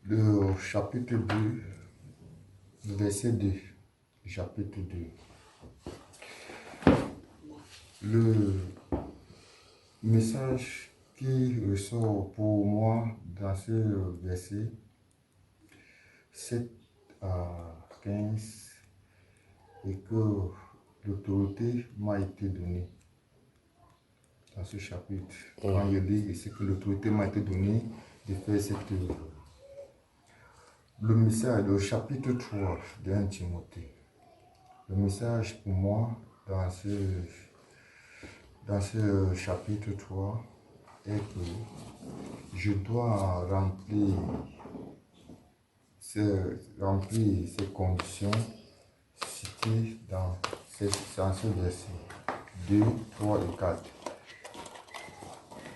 Le chapitre 2 le verset 2, du chapitre 2. Le message qui ressort pour moi dans ce verset 7 à 15 est que l'autorité m'a été donnée. Dans ce chapitre, quand je lis, c'est que l'autorité m'a été donnée de faire cette œuvre. Le message, le chapitre 3 de 1 Timothée. Le message pour moi dans ce chapitre 3 est que je dois remplir ces conditions citées dans ce verset 2, 3 et 4.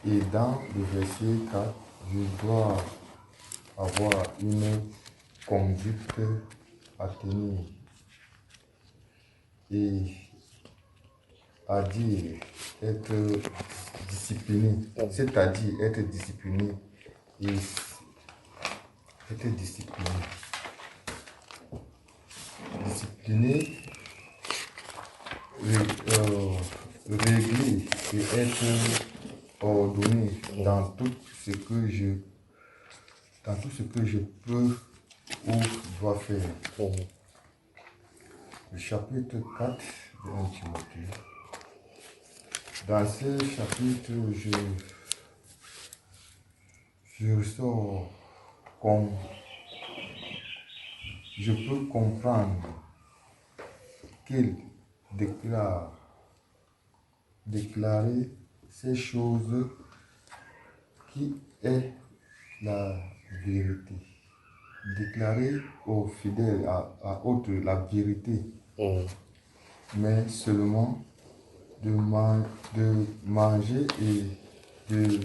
Et dans le verset 4, je dois avoir une conduite à tenir et à dire être discipliné, c'est-à-dire être discipliné et être discipliné. Discipliné, régler et être ordonné dans tout ce que je peux ou dois faire. Le chapitre 4 de 1 Timothée. Dans ce chapitre, je ressors comme je peux comprendre qu'il déclarer ces choses qui est la vérité. Déclarer aux fidèles, à autres, la vérité, mais seulement de manger et de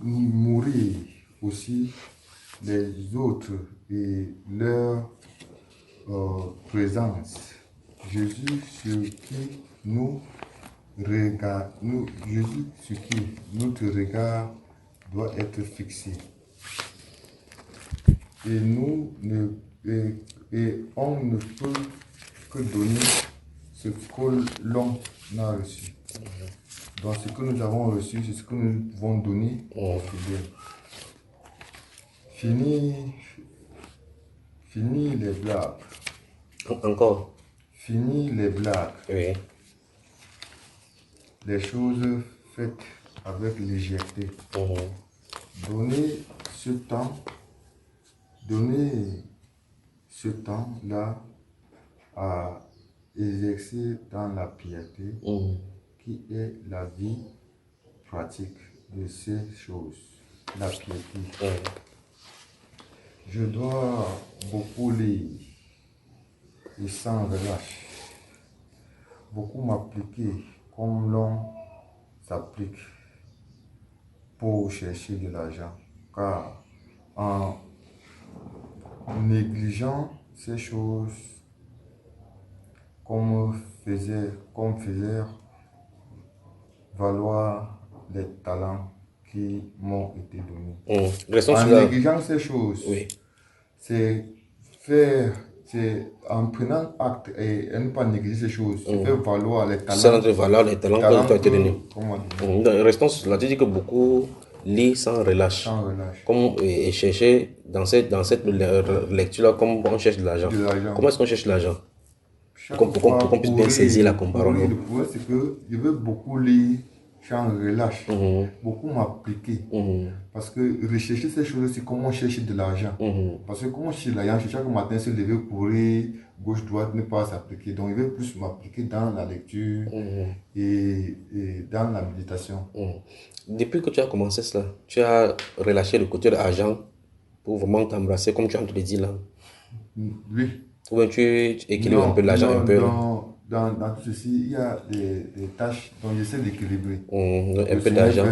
mourir aussi les autres et leur présence. Jésus sur qui notre regard doit être fixé. Et on ne peut que donner ce que l'on a reçu. Donc ce que nous avons reçu, c'est ce que nous devons donner aux fidèles. Fini les blagues. Encore. Fini les blagues. Oui. Les choses faites avec légèreté. Donnez ce temps-là à exercer dans la piété qui est la vie pratique de ces choses. La piété. Je dois beaucoup lire et sans relâche. Beaucoup m'appliquer comme l'on s'applique pour chercher de l'argent. Car en négligeant ces choses comme faisait valoir les talents qui m'ont été donnés. En négligeant ces choses, c'est en prenant acte et ne pas négliger ces choses, faire valoir les talents. Sans valoir les talents qui ont été donnés. Restons sur là, tu dis que beaucoup lisent sans relâche. Sans relâche. Et chercher dans cette lecture-là, comme on cherche de l'argent. Comment est-ce qu'on cherche de l'argent? Pour qu'on puisse bien saisir la comparaison. Le problème, c'est que je veux beaucoup lire sans relâche, beaucoup m'appliquer. Parce que rechercher ces choses, c'est comment chercher de l'argent. Parce que comment chercher de l'argent, c'est chaque matin se lever, courir, gauche-droite, ne pas s'appliquer. Donc, je veux plus m'appliquer dans la lecture et dans la méditation. Depuis que tu as commencé cela, tu as relâché le côté de l'argent pour vraiment t'embrasser, comme tu as dit là. Oui. Ou bien tu équilibres un peu l'argent un peu. Dans tout ceci, il y a des tâches dont j'essaie d'équilibrer. Un peu d'argent.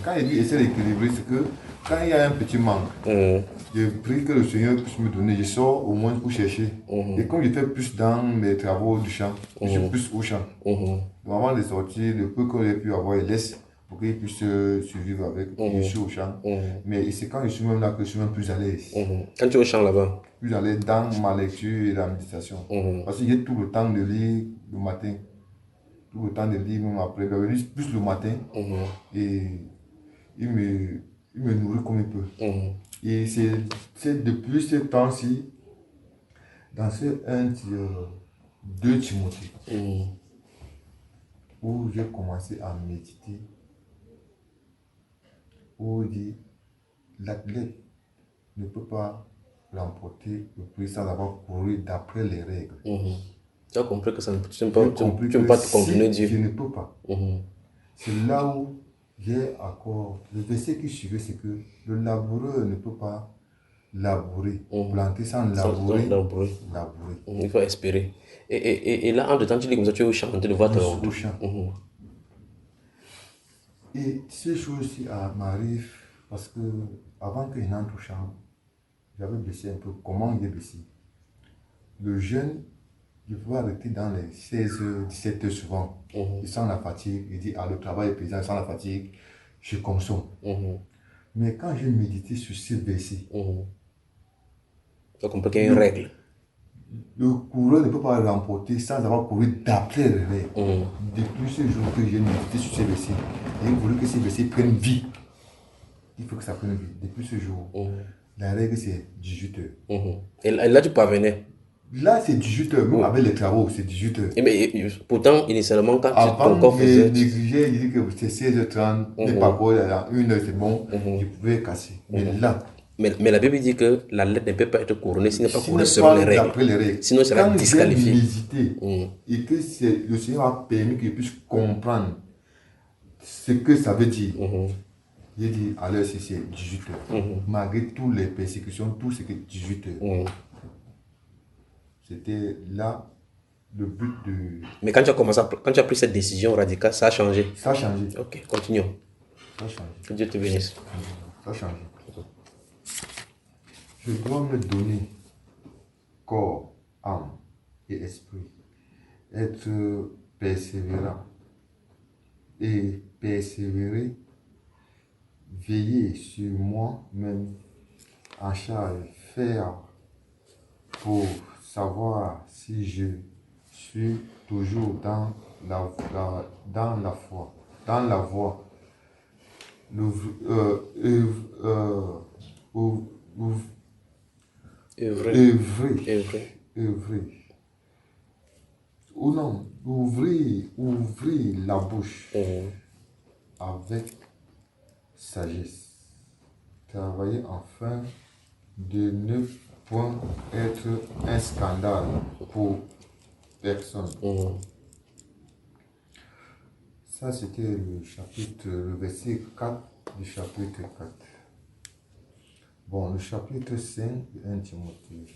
Quand il dit essayer d'équilibrer, c'est que quand il y a un petit manque, je prie que le Seigneur puisse me donner. Je sors au moins pour chercher. Et comme j'étais plus dans mes travaux du champ, je suis plus au champ. Donc avant de sortir, le peu que j'ai pu avoir, il laisse pour qu'ils puissent survivre avec. Je suis au champ. Mais c'est quand je suis même là que je suis même plus à l'aise. Quand tu es au champ là-bas? Plus à l'aise dans ma lecture et la méditation. Parce que j'ai tout le temps de lire le matin. Tout le temps de lire même après. Plus le matin. Et il me nourrit comme il peut. Et c'est depuis ce temps-ci, dans ce 2 Timothée, où j'ai commencé à méditer, où il dit l'athlète ne peut pas remporter le prix sans avoir couru d'après les règles. Tu as compris que ça ne, tu ne peux pas te continuer Dieu. Je ne peux pas. C'est là où j'ai encore. Le verset qui suivait, c'est que le laboureur ne peut pas labourer, planter sans labourer. Il faut espérer. Et là, entre-temps, tu dis comme ça, tu es au champ, tu vois au champ. Et ces choses-ci m'arrivent parce que avant que je n'entre au champ, j'avais baissé un peu. Comment j'ai baissé? Le jeûne, je pouvais arrêter dans les 16h, 17h souvent. Il sent la fatigue, il dit le travail est pesant, il sent la fatigue, je consomme. Mais quand j'ai médité sur ces versets, tu as compris qu'il y a une règle. Le coureur ne peut pas remporter sans avoir couru d'après les règles. Depuis ce jour que j'ai médité sur ces versets, j'ai voulu que ces versets prennent vie. Il faut que ça prenne vie. Depuis ce jour, la règle c'est 18h. Et là, tu parvenais. Là, c'est 18h, même avec les travaux, c'est 18h. Mais pourtant, initialement, quand ton corps faisait... négligé, il dit que c'était 16h30, mais par contre, dans 1h, c'est bon, je pouvais casser. Mais là... Mais la Bible dit que la lettre ne peut pas être couronnée s'il n'est pas couronné selon les règles. Sinon, elle sera disqualifiée. Quand j'ai médité et que le Seigneur a permis que je puisse comprendre ce que ça veut dire, j'ai dit, à l'heure, c'est 18h. Malgré toutes les persécutions, tout ce que 18h. C'était là le but de... Mais quand tu as pris cette décision radicale, ça a changé. Ça a changé. Ok, continuons. Ça a changé. Que Dieu te bénisse. Ça a changé. Je dois me donner corps, âme et esprit. Être persévérant. Et persévérer, veiller sur moi-même, en charge, faire pour savoir si je suis toujours dans la foi, dans la voie. Ou non, ouvrir la bouche avec sagesse. Travailler afin de ne point être un scandale pour personne. Ça, c'était le verset 4 du chapitre 4. Bon, le chapitre 5 de 1 Timothée.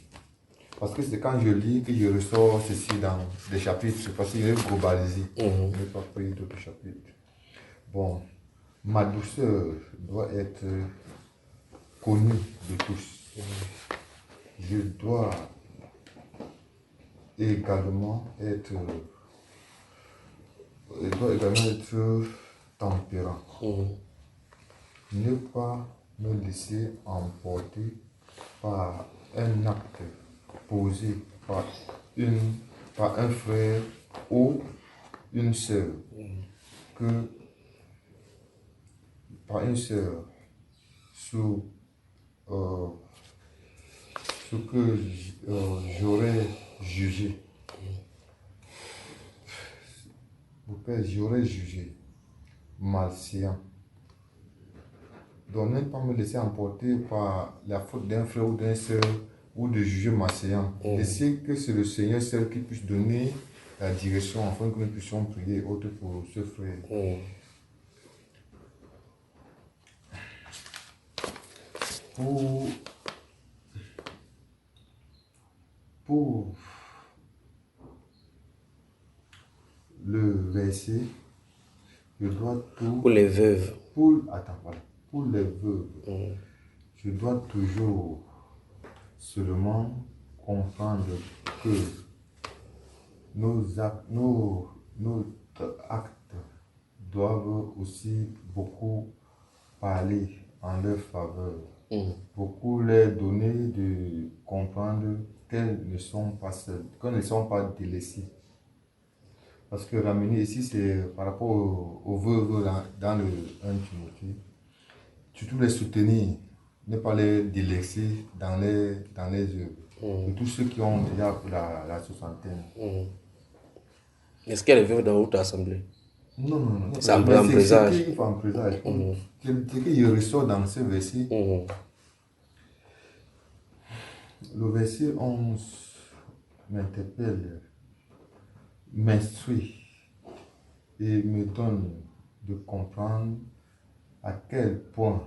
Parce que c'est quand je lis que je ressors ceci dans les chapitres, parce qu'il est globalisé. Je n'ai pas pris d'autres chapitres. Bon, ma douceur doit être connue de tous. Je dois également être tempérant. Ne pas me laisser emporter par un acte posé par un frère ou une sœur, par une sœur, sous ce que j'aurais jugé. Mon père, j'aurais jugé malséant. Donc, ne pas me laisser emporter par la faute d'un frère ou d'une sœur ou de juger malséant. Laissez que c'est le Seigneur seul qui puisse donner la direction afin que nous puissions prier autre pour ce frère. Pour le verset, je dois tout... Pour les veuves. Pour les veuves, je dois toujours seulement comprendre que notre acte doivent aussi beaucoup parler en leur faveur. Beaucoup leur donner de comprendre qu'elles ne sont pas seules, qu'elles ne sont pas délaissées. Parce que ramener ici, c'est par rapport aux veuves dans le 1 Timothée, surtout les soutenir, ne pas les délaisser dans les œuvres. Et tous ceux qui ont déjà la soixantaine. Est-ce qu'elle est veuve dans votre assemblée? Non. C'est un présage. C'est qu'il faut un présage. Ce qu'il ressort dans ce verset. Le verset 11 m'interpelle, m'instruit et me donne de comprendre à quel point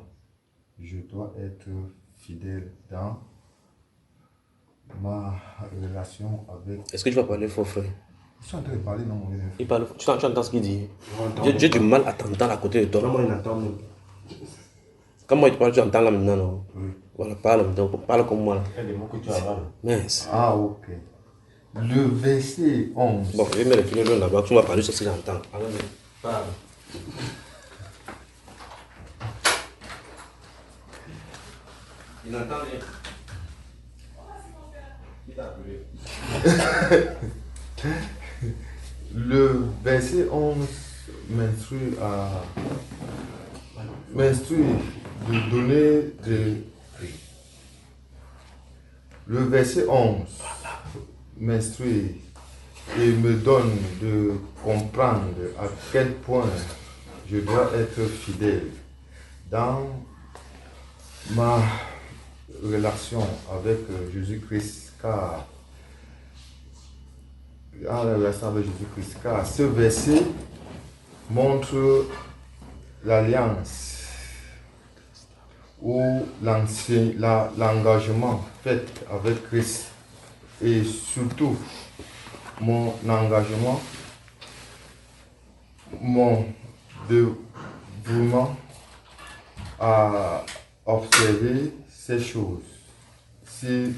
je dois être fidèle dans ma relation avec... Est-ce que tu vas parler fort, frère? Je suis en train de parler, non, mon élève. Il parle, tu entends ce qu'il dit? J'ai du mal à t'entendre à côté de toi. Comment il entend même? Comment il parle, tu entends là maintenant, non? Oui. Voilà, parle comme moi là. Il y a des mots que tu avales. Mince. Ah, ok. Le verset 11. Bon, je vais me retourner là-bas, tu vas parler sur ce que j'entends. Parle. Il n'entend rien. Qui t'a appelé? Le verset 11 m'instruit de donner de... Le verset 11 m'instruit et me donne de comprendre à quel point je dois être fidèle dans ma relation avec Jésus-Christ, car ce verset montre l'alliance ou l'engagement fait avec Christ et surtout mon engagement, mon dévouement à observer ces choses. Si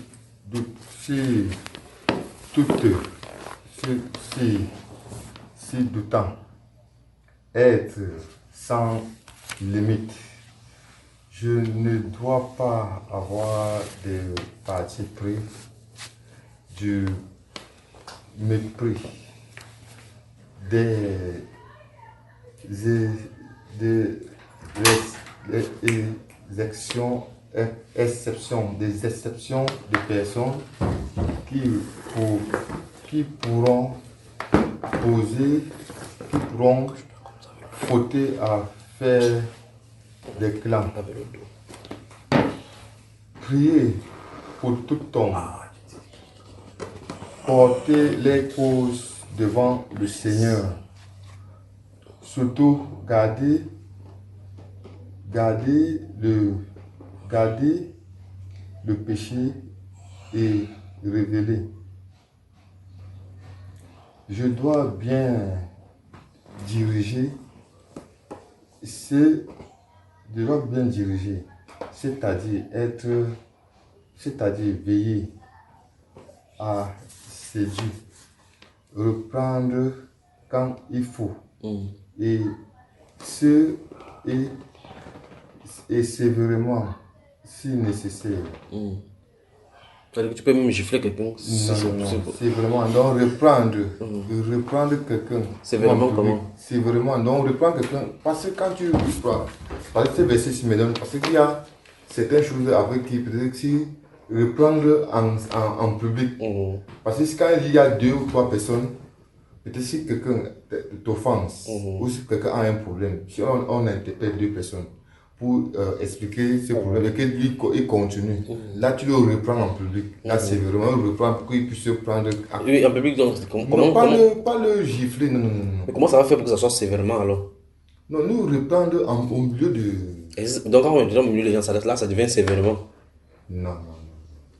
doutant, être sans limite. Je ne dois pas avoir de parti pris, du mépris, des exceptions de personnes qui pourront fauter à faire des clans. Prier pour tout homme. Porter les causes devant le Seigneur. Surtout garder le péché et révéler. Je dois bien diriger, c'est-à-dire veiller à séduire, reprendre quand il faut, et sévèrement si nécessaire. Tu peux même gifler quelqu'un. Non, c'est vraiment donc reprendre quelqu'un. C'est vraiment comment? C'est vraiment donc reprendre quelqu'un. Parce que quand tu reprends, parce que ce verset me donne, parce qu'il y a certaines choses avec qui peut-être si reprendre en public. Parce que quand il y a 2 ou 3 personnes, peut-être si quelqu'un t'offense ou si quelqu'un a un problème, si on interpelle 2 personnes pour expliquer ce problème et que lui il continue. Là, tu le reprends en public. Là, c'est vraiment le reprendre pour qu'il puisse se prendre. Oui, en public, donc, Pas le gifler, non. Mais comment ça va faire pour que ça soit sévèrement alors? Non, nous reprendre au milieu de. Donc, quand on est au milieu des gens, là, ça devient sévèrement. Non.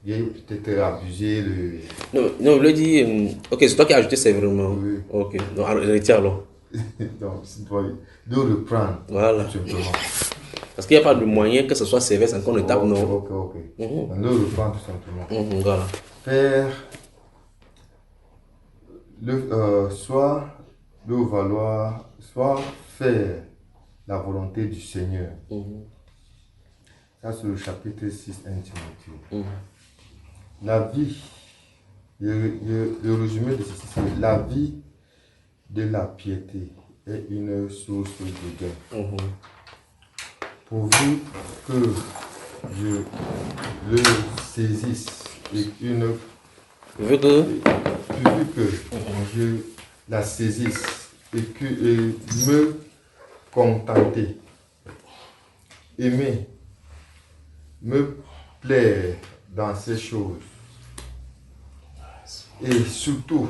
Il y a peut-être abusé le. Non, je lui dis. Ok, c'est toi qui as ajouté sévèrement. Oui. Ok, donc retire alors. Donc, c'est toi de reprendre. Voilà. Tout simplement. Parce qu'il n'y a pas de moyen que ce soit sévère sans qu'on ne tape, non. Ok. De reprendre tout simplement. Voilà. Faire soit le valoir, soit faire la volonté du Seigneur. Ça, c'est le chapitre 6, 1 Timothée. La vie, le résumé de ceci, c'est la vie de la piété est une source de gain. Pourvu que je le saisisse et Vu que pourvu que je la saisisse et me contenter, aimer, me plaire dans ces choses et surtout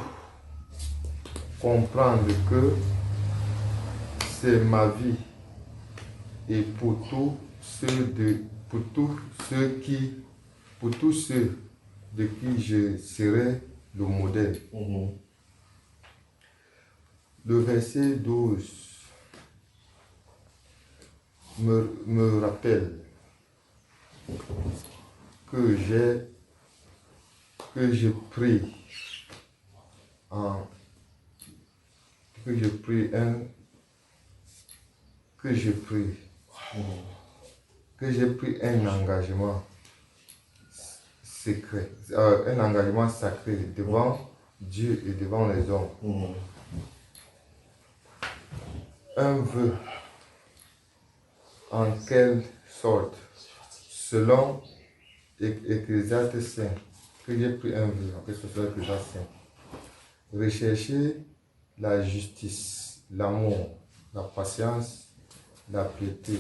comprendre que c'est ma vie et pour tous ceux de qui je serai le modèle. Le verset 12 me rappelle que j'ai pris un engagement secret, un engagement sacré devant Dieu et devant les hommes. Un vœu, en quelle sorte, selon Ecclésiaste 5, que j'ai pris un vœu, en quelque sorte, selon Ecclésiaste 5. Rechercher la justice, l'amour, la patience, la piété,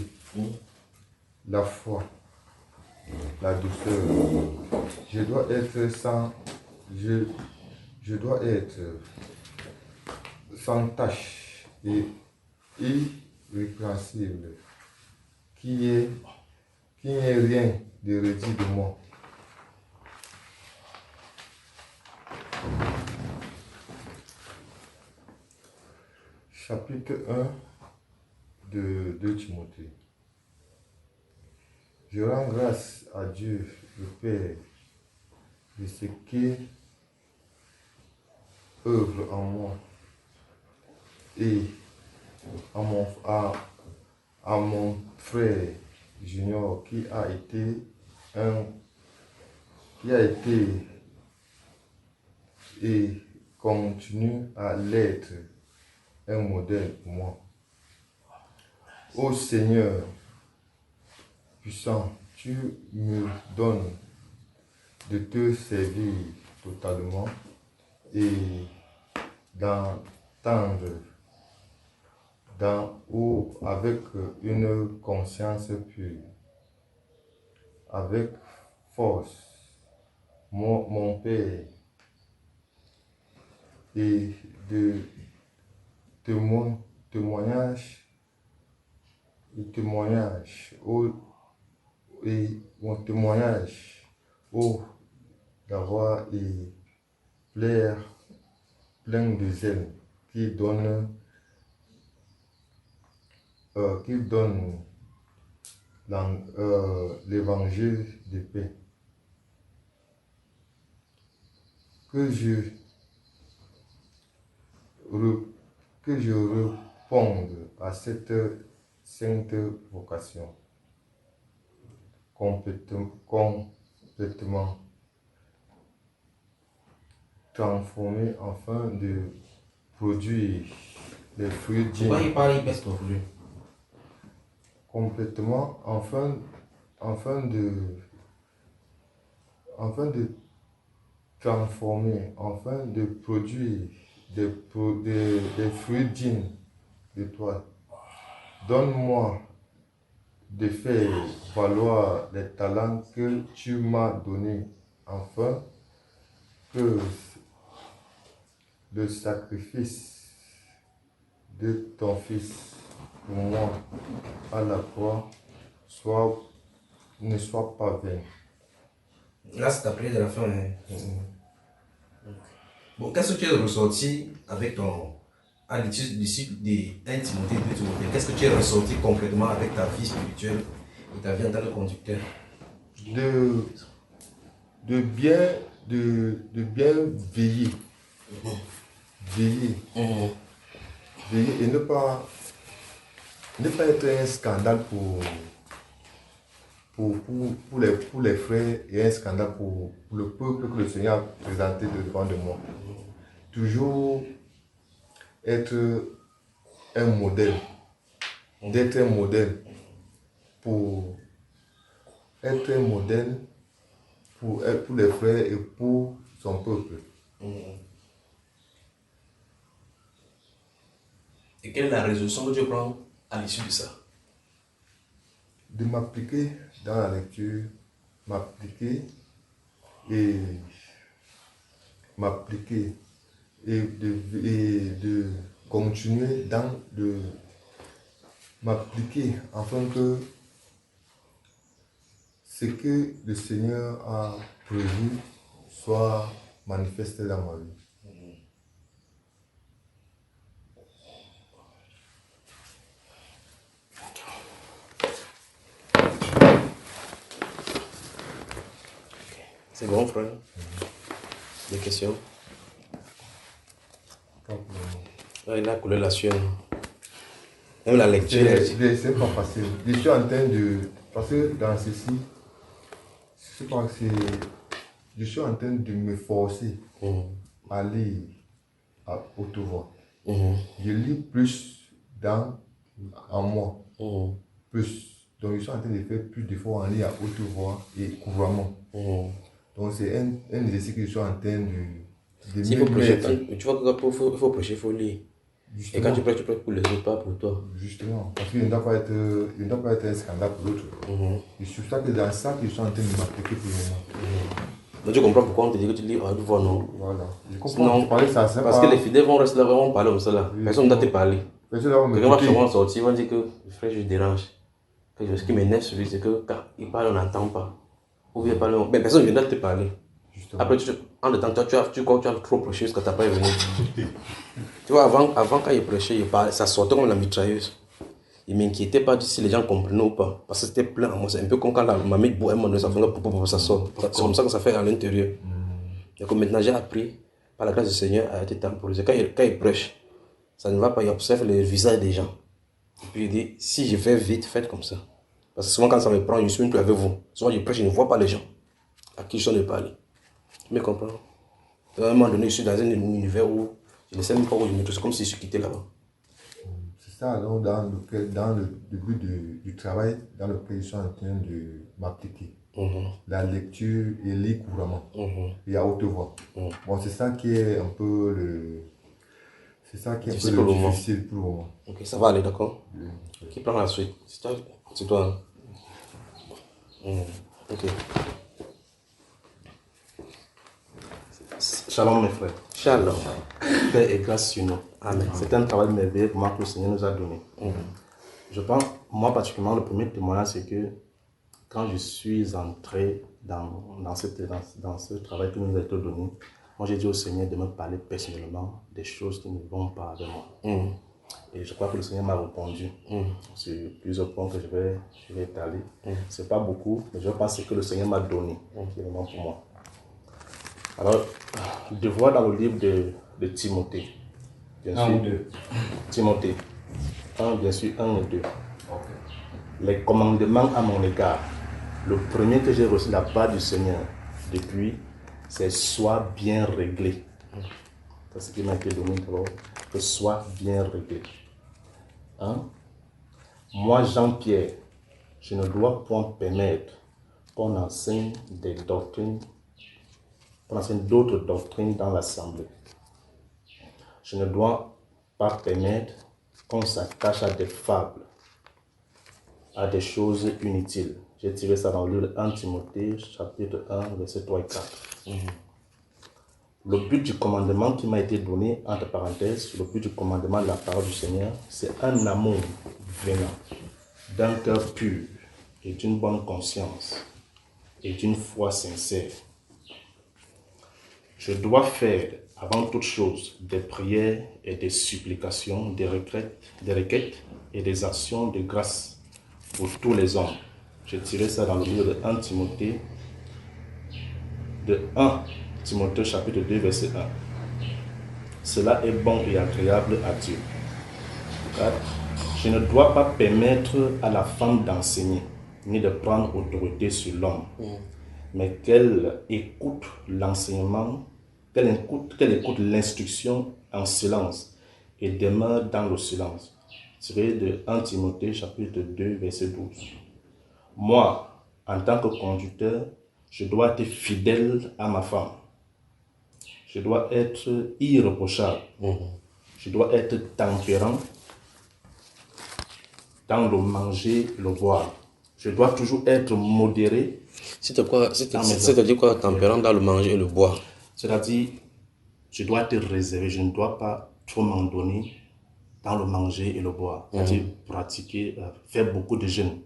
la foi, la douceur. Je dois être sans tache et irrépréhensible, qu'il n'y ait rien de redit de moi. Chapitre 1 de 2 Timothée. Je rends grâce à Dieu, le Père, de ce qui œuvre en moi et à mon frère Junior qui a été et continue à l'être un modèle pour moi. Ô Seigneur puissant, tu me donnes de te servir totalement et d'entendre avec une conscience pure, avec force, mon Père, et de témoignage, d'avoir et plaire plein de zèle qui donne l'évangile de paix. Que je réponde à cette sainte vocation complètement transformée afin de produire les fruits dignes. pourquoi il parle, il baisse ton volume? Complètement afin de transformer, afin de produire des fruits dignes de toi. Donne-moi de faire valoir les talents que tu m'as donnés, afin que le sacrifice de ton Fils pour moi à la croix ne soit pas vain. Là, c'est appelé de la fin. Bon, qu'est-ce que tu es ressorti avec à l'issue des 1 Timothée, 2 Timothée? Qu'est-ce que tu es ressorti concrètement avec ta vie spirituelle et ta vie en tant que conducteur? De bien veiller. Veiller et ne pas ne pas être un scandale pour les frères et un scandale pour le peuple que le Seigneur a présenté devant de moi. Toujours être un modèle, d'être un modèle pour être un modèle pour les frères et pour son peuple. Et quelle est la résolution que Dieu prend à l'issue de ça? De m'appliquer dans la lecture, m'appliquer et de continuer dans de m'appliquer afin que ce que le Seigneur a prévu soit manifesté dans ma vie. C'est bon, frère. Des questions? Il a coulé la sueur. Même la lecture. C'est pas facile. Je suis en train de... Parce que dans ceci, je suis en train de me forcer à lire à haute voix. Je lis plus en moi. Plus. Donc je suis en train de faire plus d'efforts en lire à haute voix et couramment. Donc c'est un exercice que je suis en train de S'il faut prêcher, tu vois qu'il faut prêcher, il faut lire. Justement. Et quand tu prêches pour les autres, pas pour toi. Justement, parce qu'il ne doit pas être un scandale pour l'autre. Et c'est ça que dans ça que je suis en train de m'appliquer pour le moment. Donc tu comprends pourquoi on te dit que tu lis à haute voix, non? Voilà. Je comprends. Sinon, parce que les fidèles vont rester là, vont parler comme ça là. Oui, Personne ne doit te parler. Quelqu'un va souvent sortir, ils vont dire que frère, je dérange. Ce qui m'énerve sur lui, c'est que quand il parle, on n'entend pas. Ou bien parler, mais personne ne vient te parler. Justement. Après, en le temps, tu as trop prêché jusqu'à ta pas venu. Tu vois, avant quand il prêchait, il parlait, ça sortait comme la mitrailleuse. Il ne m'inquiétait pas si les gens comprenaient ou pas. Parce que c'était plein en moi. C'est un peu comme quand la mamie boit un moment, ça fait ça sort. C'est comme ça que ça fait à l'intérieur. Donc maintenant, j'ai appris, par la grâce du Seigneur, à être temporisé. Quand il prêche, ça ne va pas, il observe le visage des gens. Et puis il dit, si je fais vite, faites comme ça. Parce que souvent quand ça me prend, je ne suis même plus avec vous. Souvent je prêche, je ne vois pas les gens à qui je suis en train de parler. Tu me comprends? À un moment donné, je suis dans un univers où je ne sais même pas où je me trouve. C'est comme si je suis quitté là-bas. C'est ça, donc dans le but du travail dans lequel je suis en train de m'appliquer. La lecture et lire couramment. Et à haute voix. Bon, c'est ça qui est un peu difficile pour le moment. Ok, ça va aller, d'accord? Qui prend la suite? C'est toi. Ok. Shalom mes frères. Shalom. Paix et grâce sur nous. Amen. C'est un travail merveilleux que le Seigneur nous a donné. Je pense, moi particulièrement, le premier témoignage, c'est que quand je suis entré dans ce travail qui nous a été donné, moi j'ai dit au Seigneur de me parler personnellement des choses qui ne vont pas avec moi. Et je crois que le Seigneur m'a répondu sur plusieurs points que je vais étaler. C'est pas beaucoup, mais je pense que le Seigneur m'a donné, qui est vraiment pour moi. Alors, de voir dans le livre de Timothée, bien sûr, 2. Timothée, bien sûr, 1 et 2. Les commandements à mon égard, le premier que j'ai reçu de la part du Seigneur depuis, c'est sois bien réglé. C'est ce qui m'a été donné d'abord, que sois bien réglé. Moi, Jean-Pierre, je ne dois point permettre qu'on enseigne d'autres doctrines dans l'assemblée. Je ne dois pas permettre qu'on s'attache à des fables, à des choses inutiles. J'ai tiré ça dans le livre 1 Timothée, chapitre 1, versets 3 et 4. Le but du commandement qui m'a été donné, entre parenthèses, le but du commandement de la parole du Seigneur, c'est un amour venant d'un cœur pur et d'une bonne conscience et d'une foi sincère. Je dois faire, avant toute chose, des prières et des supplications, des requêtes et des actions de grâce pour tous les hommes. J'ai tiré ça dans le livre de 1 Timothée, chapitre 2, verset 1. Cela est bon et agréable à Dieu. 4. Je ne dois pas permettre à la femme d'enseigner, ni de prendre autorité sur l'homme, mais qu'elle écoute l'enseignement, qu'elle écoute l'instruction en silence et demeure dans le silence. Tiré de 1 Timothée chapitre 2 verset 12. Moi, en tant que conducteur, je dois être fidèle à ma femme. Je dois être irréprochable. Je dois être tempérant dans le manger, le boire. Je dois toujours être modéré. C'est-à-dire quoi, tempérant dans le manger et le boire? C'est-à-dire, je dois être réservé. Je ne dois pas trop m'en donner dans le manger et le boire. C'est-à-dire pratiquer, faire beaucoup de jeûnes.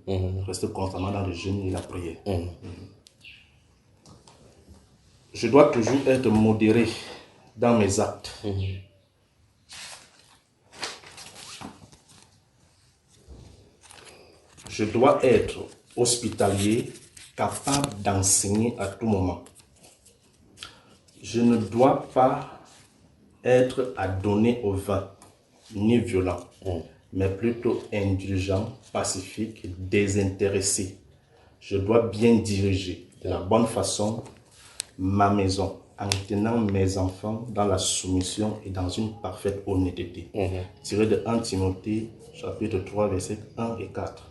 Rester constamment dans le jeûne et la prière. Je dois toujours être modéré dans mes actes. Je dois être hospitalier, capable d'enseigner à tout moment. Je ne dois pas être adonné au vin, ni violent, mais plutôt indulgent, pacifique, désintéressé. Je dois bien diriger de la bonne façon ma maison, en tenant mes enfants dans la soumission et dans une parfaite honnêteté. Tiré de 1 Timothée, chapitre 3, versets 1 et 4.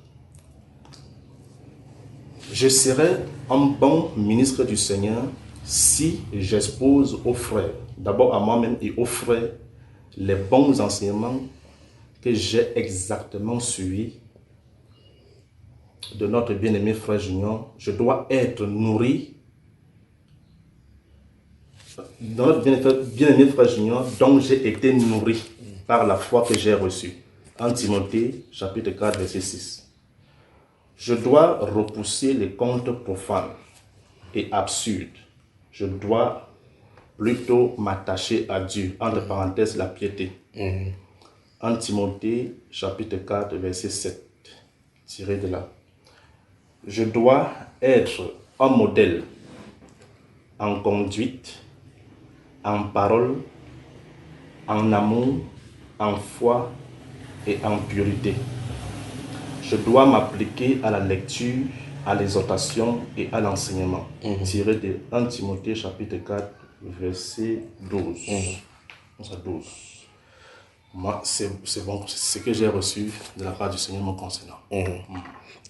Je serai un bon ministre du Seigneur si j'expose aux frères, d'abord à moi-même et aux frères, les bons enseignements que j'ai exactement suivis de notre bien-aimé frère Junior. Je dois être nourri dans notre bien-aimé frère Junior, dont j'ai été nourri par la foi que j'ai reçue. 1 Timothée, chapitre 4, verset 6. Je dois repousser les contes profanes et absurdes. Je dois plutôt m'attacher à Dieu, entre parenthèses, la piété. 1 Timothée, chapitre 4, verset 7, tiré de là. Je dois être un modèle en conduite, en parole, en amour, en foi et en pureté. Je dois m'appliquer à la lecture, à l'exhortation et à l'enseignement. Tiré de 1 Timothée chapitre 4, verset 12. 12. Moi, c'est bon, c'est ce que j'ai reçu de la part du Seigneur me concernant.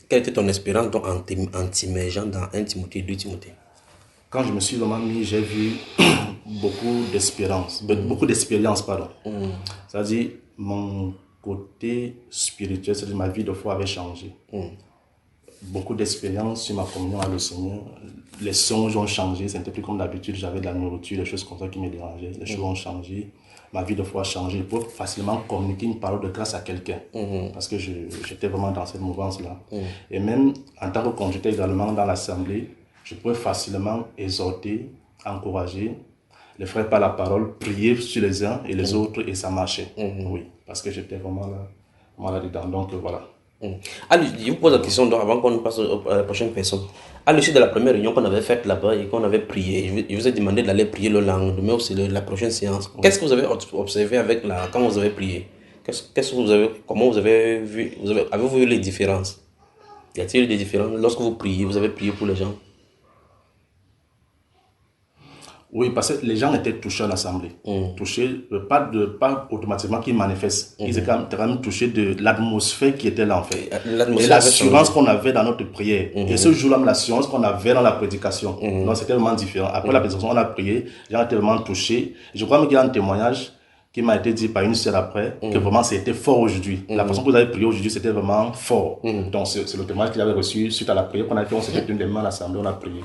Quelle était ton expérience donc, en t'immergeant dans 1 Timothée, 2 Timothée? Quand je me suis vraiment mis, j'ai vu beaucoup d'expérience, C'est-à-dire, mon côté spirituel, c'est-à-dire ma vie de foi avait changé. Beaucoup d'expérience sur ma communion avec le Seigneur. Les songes ont changé, c'était plus comme d'habitude, j'avais de la nourriture, des choses comme ça qui me dérangeaient. Les choses ont changé, ma vie de foi a changé. Je peux facilement communiquer une parole de grâce à quelqu'un, parce que j'étais vraiment dans cette mouvance-là. Et même en tant que conducteur également dans l'assemblée, je pouvais facilement exhorter, encourager les frères par la parole, prier sur les uns et les autres, et ça marchait. Oui, parce que j'étais vraiment là-dedans. Donc voilà. Allez, je vous pose la question donc, avant qu'on passe à la prochaine personne. À l'issue de la première réunion qu'on avait faite là-bas et qu'on avait prié, je vous ai demandé d'aller prier le lendemain aussi la prochaine séance. Qu'est-ce que vous avez observé quand vous avez prié? Comment vous avez vu, avez-vous vu les différences? Y a-t-il eu des différences lorsque vous priez, vous avez prié pour les gens? Oui, parce que les gens étaient touchés à l'assemblée. Touchés, pas automatiquement qu'ils manifestent. Ils étaient quand même touchés de l'atmosphère qui était là en fait. Et l'assurance qu'on avait dans notre prière. Et ce jour-là, l'assurance qu'on avait dans la prédication. Donc c'était vraiment différent. Après la prédication, on a prié, les gens étaient vraiment touchés. Je crois qu'il y a un témoignage qui m'a été dit par une sœur après, que vraiment c'était fort aujourd'hui. La façon que vous avez prié aujourd'hui, c'était vraiment fort. Donc c'est le témoignage qu'il avait reçu suite à la prière qu'on a fait, on s'était tenu les mains à l'assemblée, on a prié.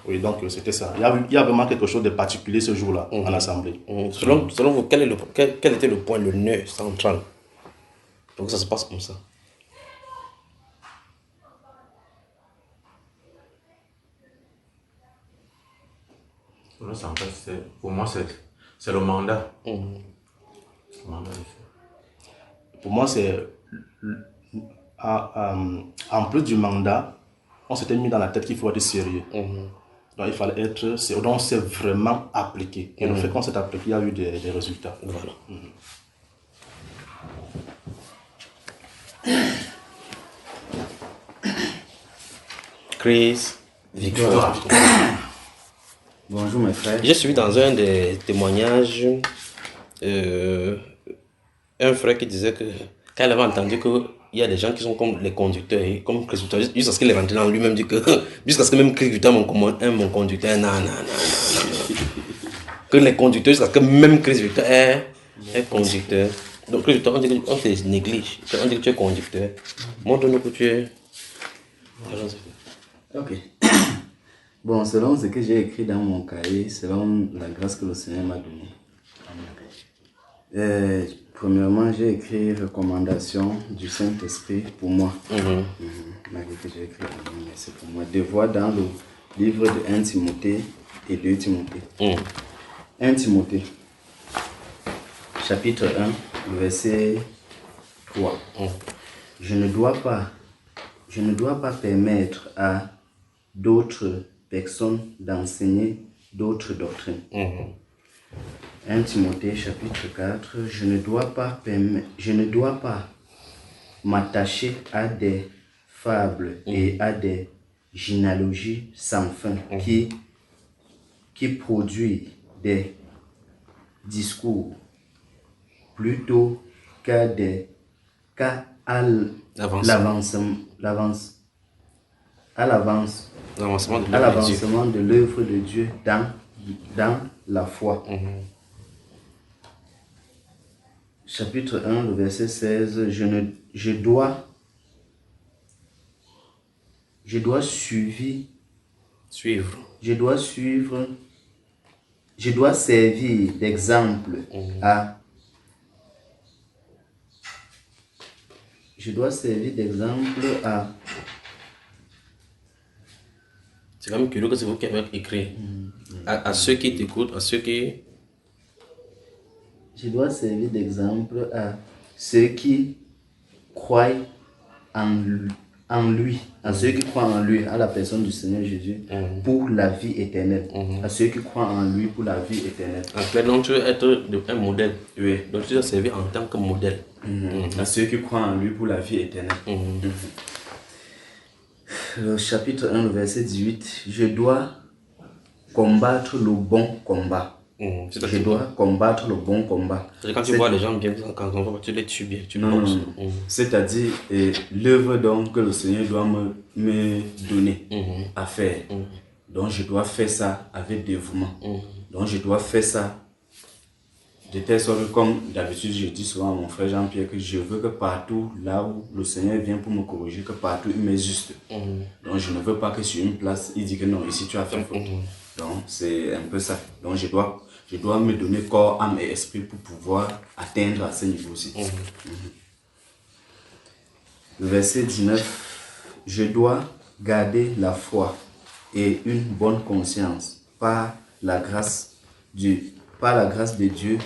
Oui, donc c'était ça. Il y a vraiment quelque chose de particulier ce jour-là, à l'assemblée. Selon vous, quel était le point, le nœud central pour que ça se passe comme ça? Pour moi, c'est le mandat. Pour moi, c'est en plus du mandat, on s'était mis dans la tête qu'il faut être sérieux. Donc il fallait être, donc on s'est vraiment appliqué. Et le fait qu'on s'est appliqué, il y a eu des résultats. Voilà. Chris, Victor. Bonjour mes frères. J'ai suivi dans un des témoignages un frère qui disait que quand il avait entendu qu'il y a des gens qui sont comme les conducteurs, et comme Chris Victor, jusqu'à ce qu'il est rentré dans lui-même, dit que jusqu'à ce que même Chris Victor mon conducteur, non. Que les conducteurs, jusqu'à ce que même Chris Victor est conducteur. Donc Chris Victor, on te néglige, on dit que tu es conducteur. Montre-nous que tu es. Ok. Bon, selon ce que j'ai écrit dans mon cahier, selon la grâce que le Seigneur m'a donnée. Premièrement, j'ai écrit recommandation du Saint-Esprit pour moi. Malgré que j'ai écrit, mais c'est pour moi. Devoir dans le livre de 1 Timothée et 2 Timothée. 1 Timothée, chapitre 1, verset 3. Je ne dois pas permettre à d'autres personnes d'enseigner d'autres doctrines. 1 Timothée chapitre 4, je ne dois pas m'attacher à des fables et à des généalogies sans fin qui produisent des discours plutôt qu'à l'avancement de l'œuvre de Dieu dans la foi. Chapitre 1, le verset 16, je dois servir d'exemple à C'est quand même curieux que c'est vous qui avez écrit. À ceux qui t'écoutent, à ceux qui... Je dois servir d'exemple à ceux qui croient en lui, à ceux qui croient en lui, à la personne du Seigneur Jésus, pour la vie éternelle. À ceux qui croient en lui pour la vie éternelle. En clair, donc tu veux être un modèle. Oui. Donc tu dois servir en tant que modèle. À ceux qui croient en lui pour la vie éternelle. Le chapitre 1, le verset 18, je dois combattre le bon combat. Je dois combattre le bon combat. Quand tu vois les gens bien, quand on voit, tu les tues bien, tu bosses. C'est-à-dire l'œuvre donc que le Seigneur doit me donner à faire. Donc je dois faire ça avec dévouement. Donc je dois faire ça de telle sorte que, comme d'habitude je dis souvent à mon frère Jean-Pierre, que je veux que partout là où le Seigneur vient pour me corriger, que partout il m'est juste. Donc je ne veux pas que sur une place il dit que non, ici tu as fait faute. Donc c'est un peu ça. Donc je dois me donner corps, âme et esprit pour pouvoir atteindre à ce niveau-ci. Le verset 19, je dois garder la foi et une bonne conscience. Par la grâce de Dieu,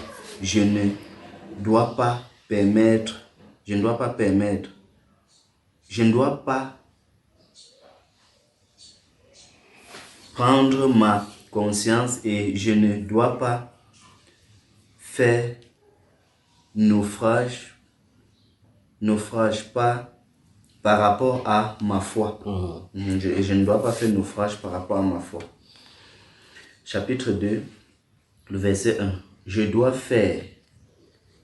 je ne dois pas prendre ma conscience et je ne dois pas faire naufrage pas par rapport à ma foi. Je ne dois pas faire naufrage par rapport à ma foi. Chapitre 2, le verset 1. Je dois faire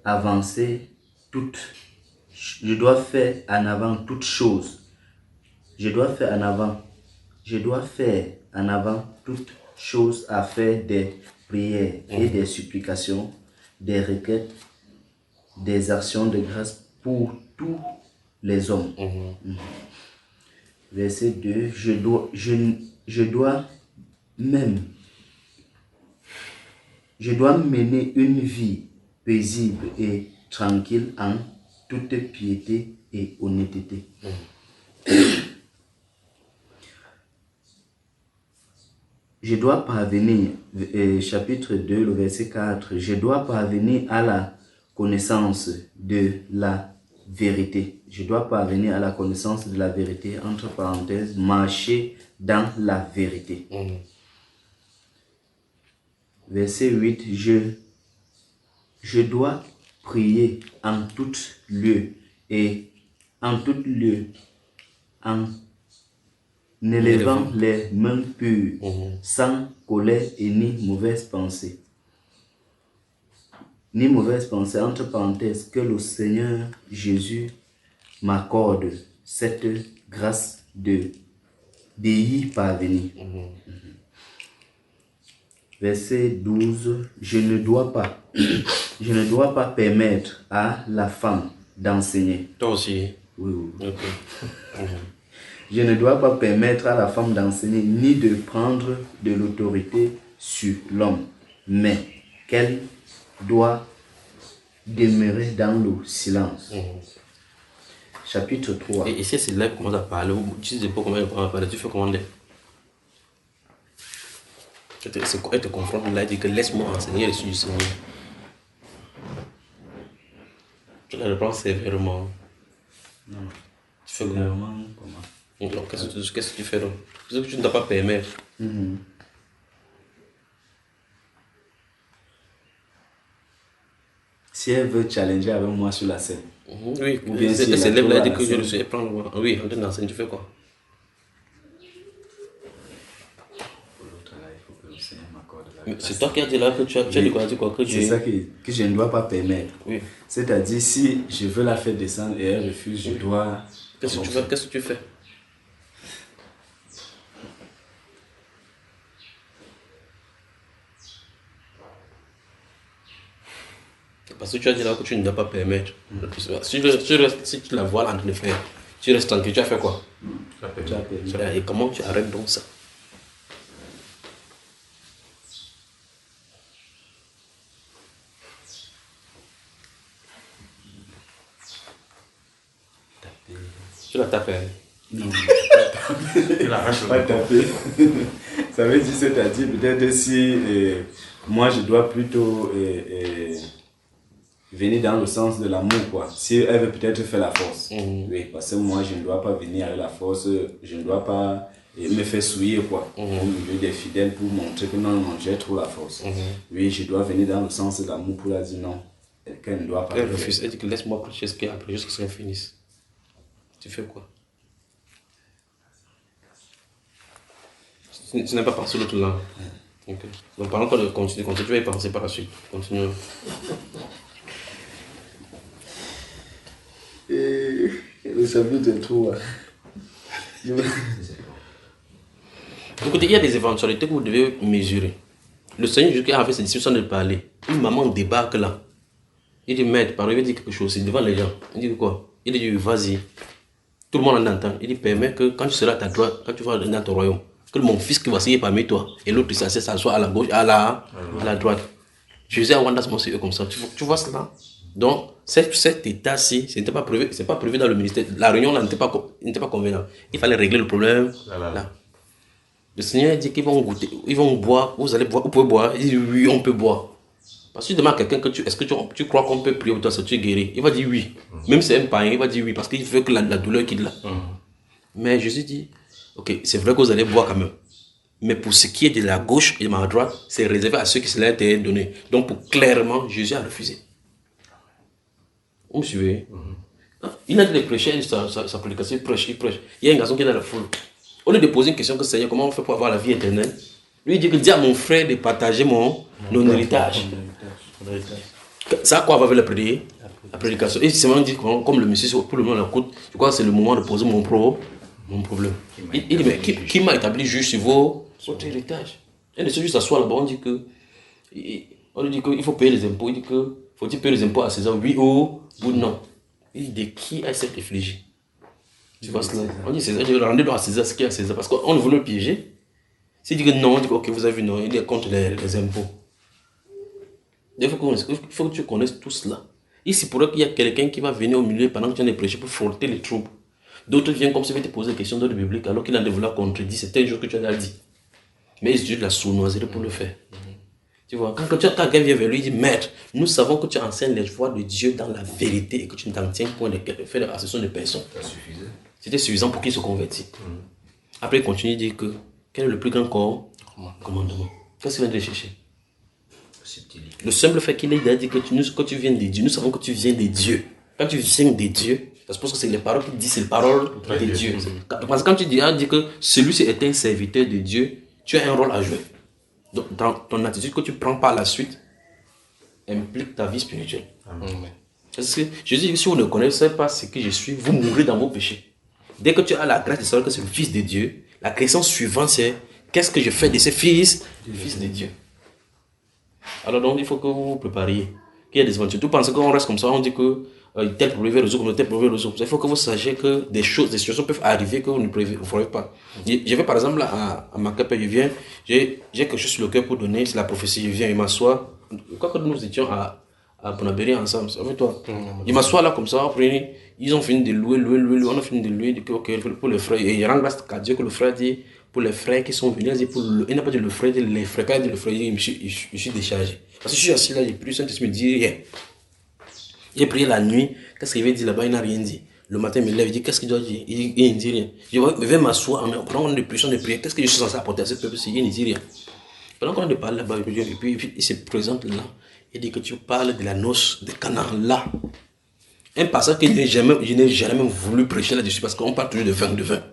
en avant toute chose. Je dois faire en avant toute chose à faire des prières et des supplications, des requêtes, des actions de grâce pour tous les hommes. Verset 2, je dois mener une vie paisible et tranquille en toute piété et honnêteté. Je dois parvenir, chapitre 2, le verset 4, je dois parvenir à la connaissance de la vérité. Je dois parvenir à la connaissance de la vérité, entre parenthèses, marcher dans la vérité. Verset 8, je dois prier en tout lieu et en tout lieu, en élevant les mains pures, sans colère et ni mauvaise pensée. Ni mauvaise pensée, entre parenthèses, que le Seigneur Jésus m'accorde cette grâce de d'y parvenir. Verset 12, je ne dois pas permettre à la femme d'enseigner. Toi aussi. Oui, oui. Ok. Je ne dois pas permettre à la femme d'enseigner ni de prendre de l'autorité sur l'homme, mais qu'elle doit demeurer dans le silence. Chapitre 3. Et ici, c'est là qu'on commence à parler. Tu sais pas comment elle commence à parler. Tu fais comment elle te confronte là, elle dit que laisse-moi enseigner les sujets du Seigneur. Tu la reprends sévèrement. Non. Tu fais comment? Non, qu'est-ce que tu fais donc? Qu'est-ce que tu ne dois pas permettre? Si elle veut challenger avec moi sur la scène. Oui, ou bien elle si se lève là, elle dit la que je scène. le suis. Elle prend le voix. Oui, en train d'enseigner, tu fais quoi? Pour l'autre là, il faut que le Seigneur m'accorde la Mais grâce. c'est toi qui as dit là que tu as dit quoi? Que C'est ça que je ne dois pas permettre. Oui. C'est-à-dire, si je veux la faire descendre et elle refuse, je dois... Qu'est-ce que tu fais? Qu'est-ce que tu fais? Parce que tu as dit là que tu ne dois pas permettre. Si tu la vois là en train de faire, tu restes tranquille, tu as fait quoi? Tu as permis. Et comment tu arrêtes donc ça? Tu la tapes. Non, Il arrache pas le taper. Ça veut dire, c'est-à-dire, peut-être si moi je dois plutôt venir dans le sens de l'amour, quoi. Si elle veut peut-être faire la force. Oui, parce que moi je ne dois pas venir avec la force, je ne dois pas me faire souiller, quoi. Au milieu des fidèles pour montrer que non, j'ai trop la force. Oui, je dois venir dans le sens de l'amour pour la dire non, qu'elle ne doit pas. Elle refuse, elle dit que laisse-moi prêcher ce qu'il y a après jusqu'à ce qu'elle finisse. Tu fais quoi? Tu n'es pas passé l'autre langue. Ok. Donc pendant qu'on continue, tu vas y penser par la suite. Continue. Le chapitre 3. Écoutez, il y a des éventualités que vous devez mesurer. Le Seigneur Jésus qui a fait cette discussion de parler. Une maman débarque là. Il dit, maître, par il dit quelque chose, c'est devant les gens. Il dit quoi? Il dit, vas-y. Tout le monde en entend. Il dit, permets que quand tu seras à ta droite, quand tu vas dans ton royaume, que mon fils qui va s'y parmi toi et l'autre qui s'assoit à la gauche, à la droite. Jésus a rendu eux comme ça. Tu vois cela? Donc, cet état-ci, ce n'était pas prévu, c'est pas prévu dans le ministère. La réunion là n'était pas convenable. Il fallait régler le problème là. Le Seigneur dit qu'ils vont goûter, ils vont boire, vous allez boire, vous pouvez boire. Il dit oui, on peut boire. Parce que tu demandes à quelqu'un est-ce que tu crois qu'on peut prier pour toi, si tu es guéri? Il va dire oui. Même si c'est un païen, il va dire oui, parce qu'il veut que la douleur quitte là. Mais Jésus dit, ok, c'est vrai que vous allez boire quand même. Mais pour ce qui est de la gauche et de ma droite, c'est réservé à ceux qui se l'ont été donné. Donc, clairement, Jésus a refusé. Vous me suivez? Il a dit de prêcher sa prédication, il prêche. Il y a un garçon qui est dans la foule. Au lieu de poser une question que Seigneur, comment on fait pour avoir la vie éternelle? Lui, il dit que dis à mon frère de partager mon héritage. Ça, à quoi va faire la prédication? Et c'est vraiment dit, comme le monsieur, pour le moment, écoute, je crois que c'est le moment de poser mon problème. Il dit, mais qui m'a établi juge sur votre héritage? Et le seul juste s'assoit là-bas, on lui dit qu'il faut payer les impôts. Il dit que faut-il payer les impôts à César, oui ou non? Il dit, de qui est cette effigie? Tu vois cela? On dit, César, je vais rendre à César ce qu'il y a à César, parce qu'on veut le piéger. S'il dit que non, on dit, ok, vous avez vu, non, il est contre les impôts. Il faut que tu connaisses tout cela. Ici, pour qu'il y a quelqu'un qui va venir au milieu pendant que tu viens de prêcher pour frotter les troubles. D'autres viennent comme si ils te poser des questions dans le biblique alors qu'il a développé la contredit. C'était un jour que tu as dit. Mais ils utilisent de la sournoiserie pour le faire. Tu vois, quand quelqu'un vient vers lui, il dit, maître, nous savons que tu enseignes les voies de Dieu dans la vérité et que tu ne t'en tiens point de faire la association de personnes. C'était suffisant pour qu'il se convertisse. Après, il continue, il dit que quel est le plus grand commandement? Qu'est-ce qu'il vient de chercher? Le simple fait qu'il ait dit que tu viens de Dieu, nous savons que tu viens de Dieu. Quand tu viens de Dieu, Je pense que c'est les paroles qui disent, c'est les paroles de Dieu. Parce que quand tu dis que celui-ci est un serviteur de Dieu, tu as un rôle à jouer. Donc, dans ton attitude que tu prends par la suite, implique ta vie spirituelle. Parce que je dis que si vous ne connaissez pas ce que je suis, vous mourrez dans vos péchés. Dès que tu as la grâce de savoir que c'est le Fils de Dieu, la question suivante c'est qu'est-ce que je fais de ces fils de Dieu. Alors donc il faut que vous vous prépariez. Qu'il y a des aventures. Tout parce qu'on reste comme ça, on dit que tel problème est résolu, tel problème est résolu. Il faut que vous sachiez que des situations peuvent arriver que vous ne prévoyez pas. Je vais par exemple à Macapé, j'ai quelque chose sur le cœur pour donner, c'est la prophétie, je viens, il m'assoit. Quoi que nous étions à Bonabéry ensemble, avec toi. Il m'assoit là comme ça, après, ils ont fini de louer, on a fini de louer, okay, pour les frères. Et il rend grâce à Dieu que le frère dit, pour les frères qui sont venus, il n'a pas dit le frère, les frères, quand il dit le frère, je suis déchargé. Parce que je suis assis là, j'ai pris le Saint-Esprit, me dit rien. J'ai prié la nuit, qu'est-ce qu'il veut dire là-bas, il n'a rien dit. Le matin, il me lève, il dit, qu'est-ce qu'il doit dire? Il ne dit rien. Je vais m'asseoir, en prenant une pression de prière, qu'est-ce que je suis censé apporter à ce peuple si il ne dit rien? Pendant qu'on parle là-bas, et puis il se présente là, il dit que tu parles de la noce de Canaan là. Un passage que je n'ai jamais voulu prêcher là-dessus parce qu'on parle toujours de vin.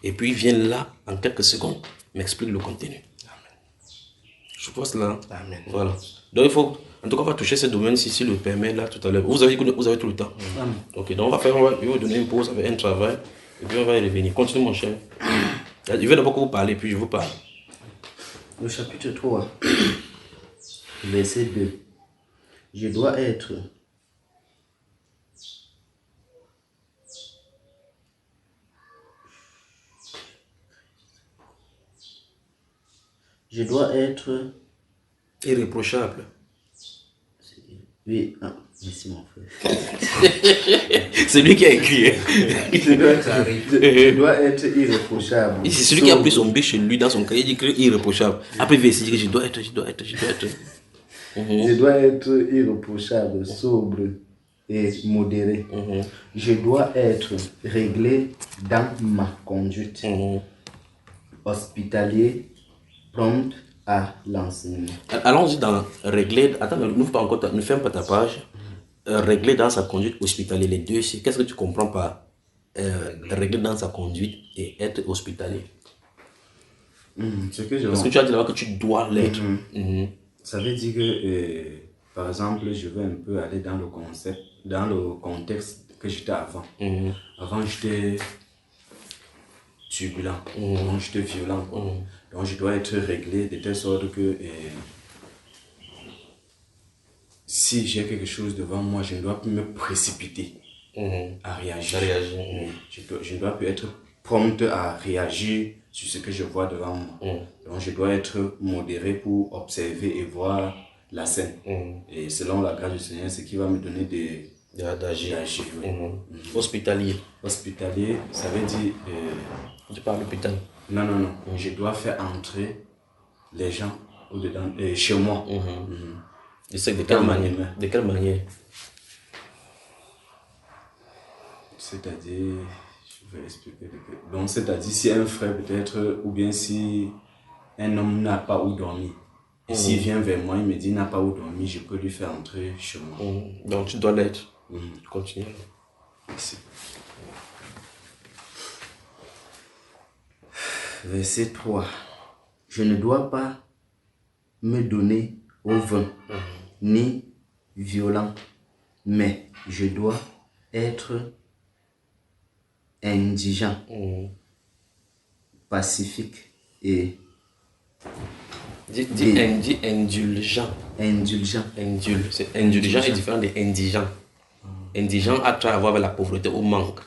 Et puis il vient là, en quelques secondes, m'explique le contenu. Amen. Je pense là. Amen. Voilà. Donc il faut, en tout cas, on va toucher ce domaine si le permet là tout à l'heure. Vous avez tout le temps. Amen. Ok, donc je vais vous donner une pause avec un travail, et puis on va y revenir. Continue mon cher. Je vais d'abord que vous parlez, puis je vous parle. Le chapitre 3, verset 2. Je dois être irréprochable. Oui, merci mon frère. C'est lui qui a écrit. Je dois être irréprochable. C'est celui qui a pris son bic chez lui dans son cahier, il dit irréprochable. Après il dit que je dois être. Je dois être irréprochable, sobre et modéré. Je dois être réglé dans ma conduite. Hospitalier, prompt à l'enseignement. Allons-y dans régler. Attends, ne ferme pas ta page. Régler dans sa conduite, hospitalier, les deux ici. Qu'est-ce que tu comprends par régler dans sa conduite et être hospitalier? Parce que tu as dit là que tu dois l'être. Ça veut dire que, par exemple, je veux un peu aller dans le contexte que j'étais avant. Avant, j'étais turbulent, donc j'étais violent. Donc, je dois être réglé de telle sorte que si j'ai quelque chose devant moi, je ne dois plus me précipiter à réagir. Je ne dois plus être prompt à réagir sur ce que je vois devant moi. Donc, je dois être modéré pour observer et voir la scène. Et selon la grâce du Seigneur, c'est qui va me donner d'agir. Hospitalier. Hospitalier, ça veut dire... Tu parles d'hôpital? Non. Je dois faire entrer les gens au-dedans, chez moi. Et c'est de quelle manière? De quelle manière? C'est-à-dire... Je vais expliquer. Donc, c'est-à-dire si un frère peut-être, ou bien si un homme n'a pas où dormir, et s'il vient vers moi, il me dit il n'a pas où dormir, je peux lui faire entrer chez moi. Donc, tu dois l'être. Continue. Merci. Verset 3. Je ne dois pas me donner au vin, ni violent, mais je dois être indigent, pacifique et... Dis indulgent. Indulgent. C'est indulgent est différent d'indigent. Indigent a à voir avec la pauvreté ou manque.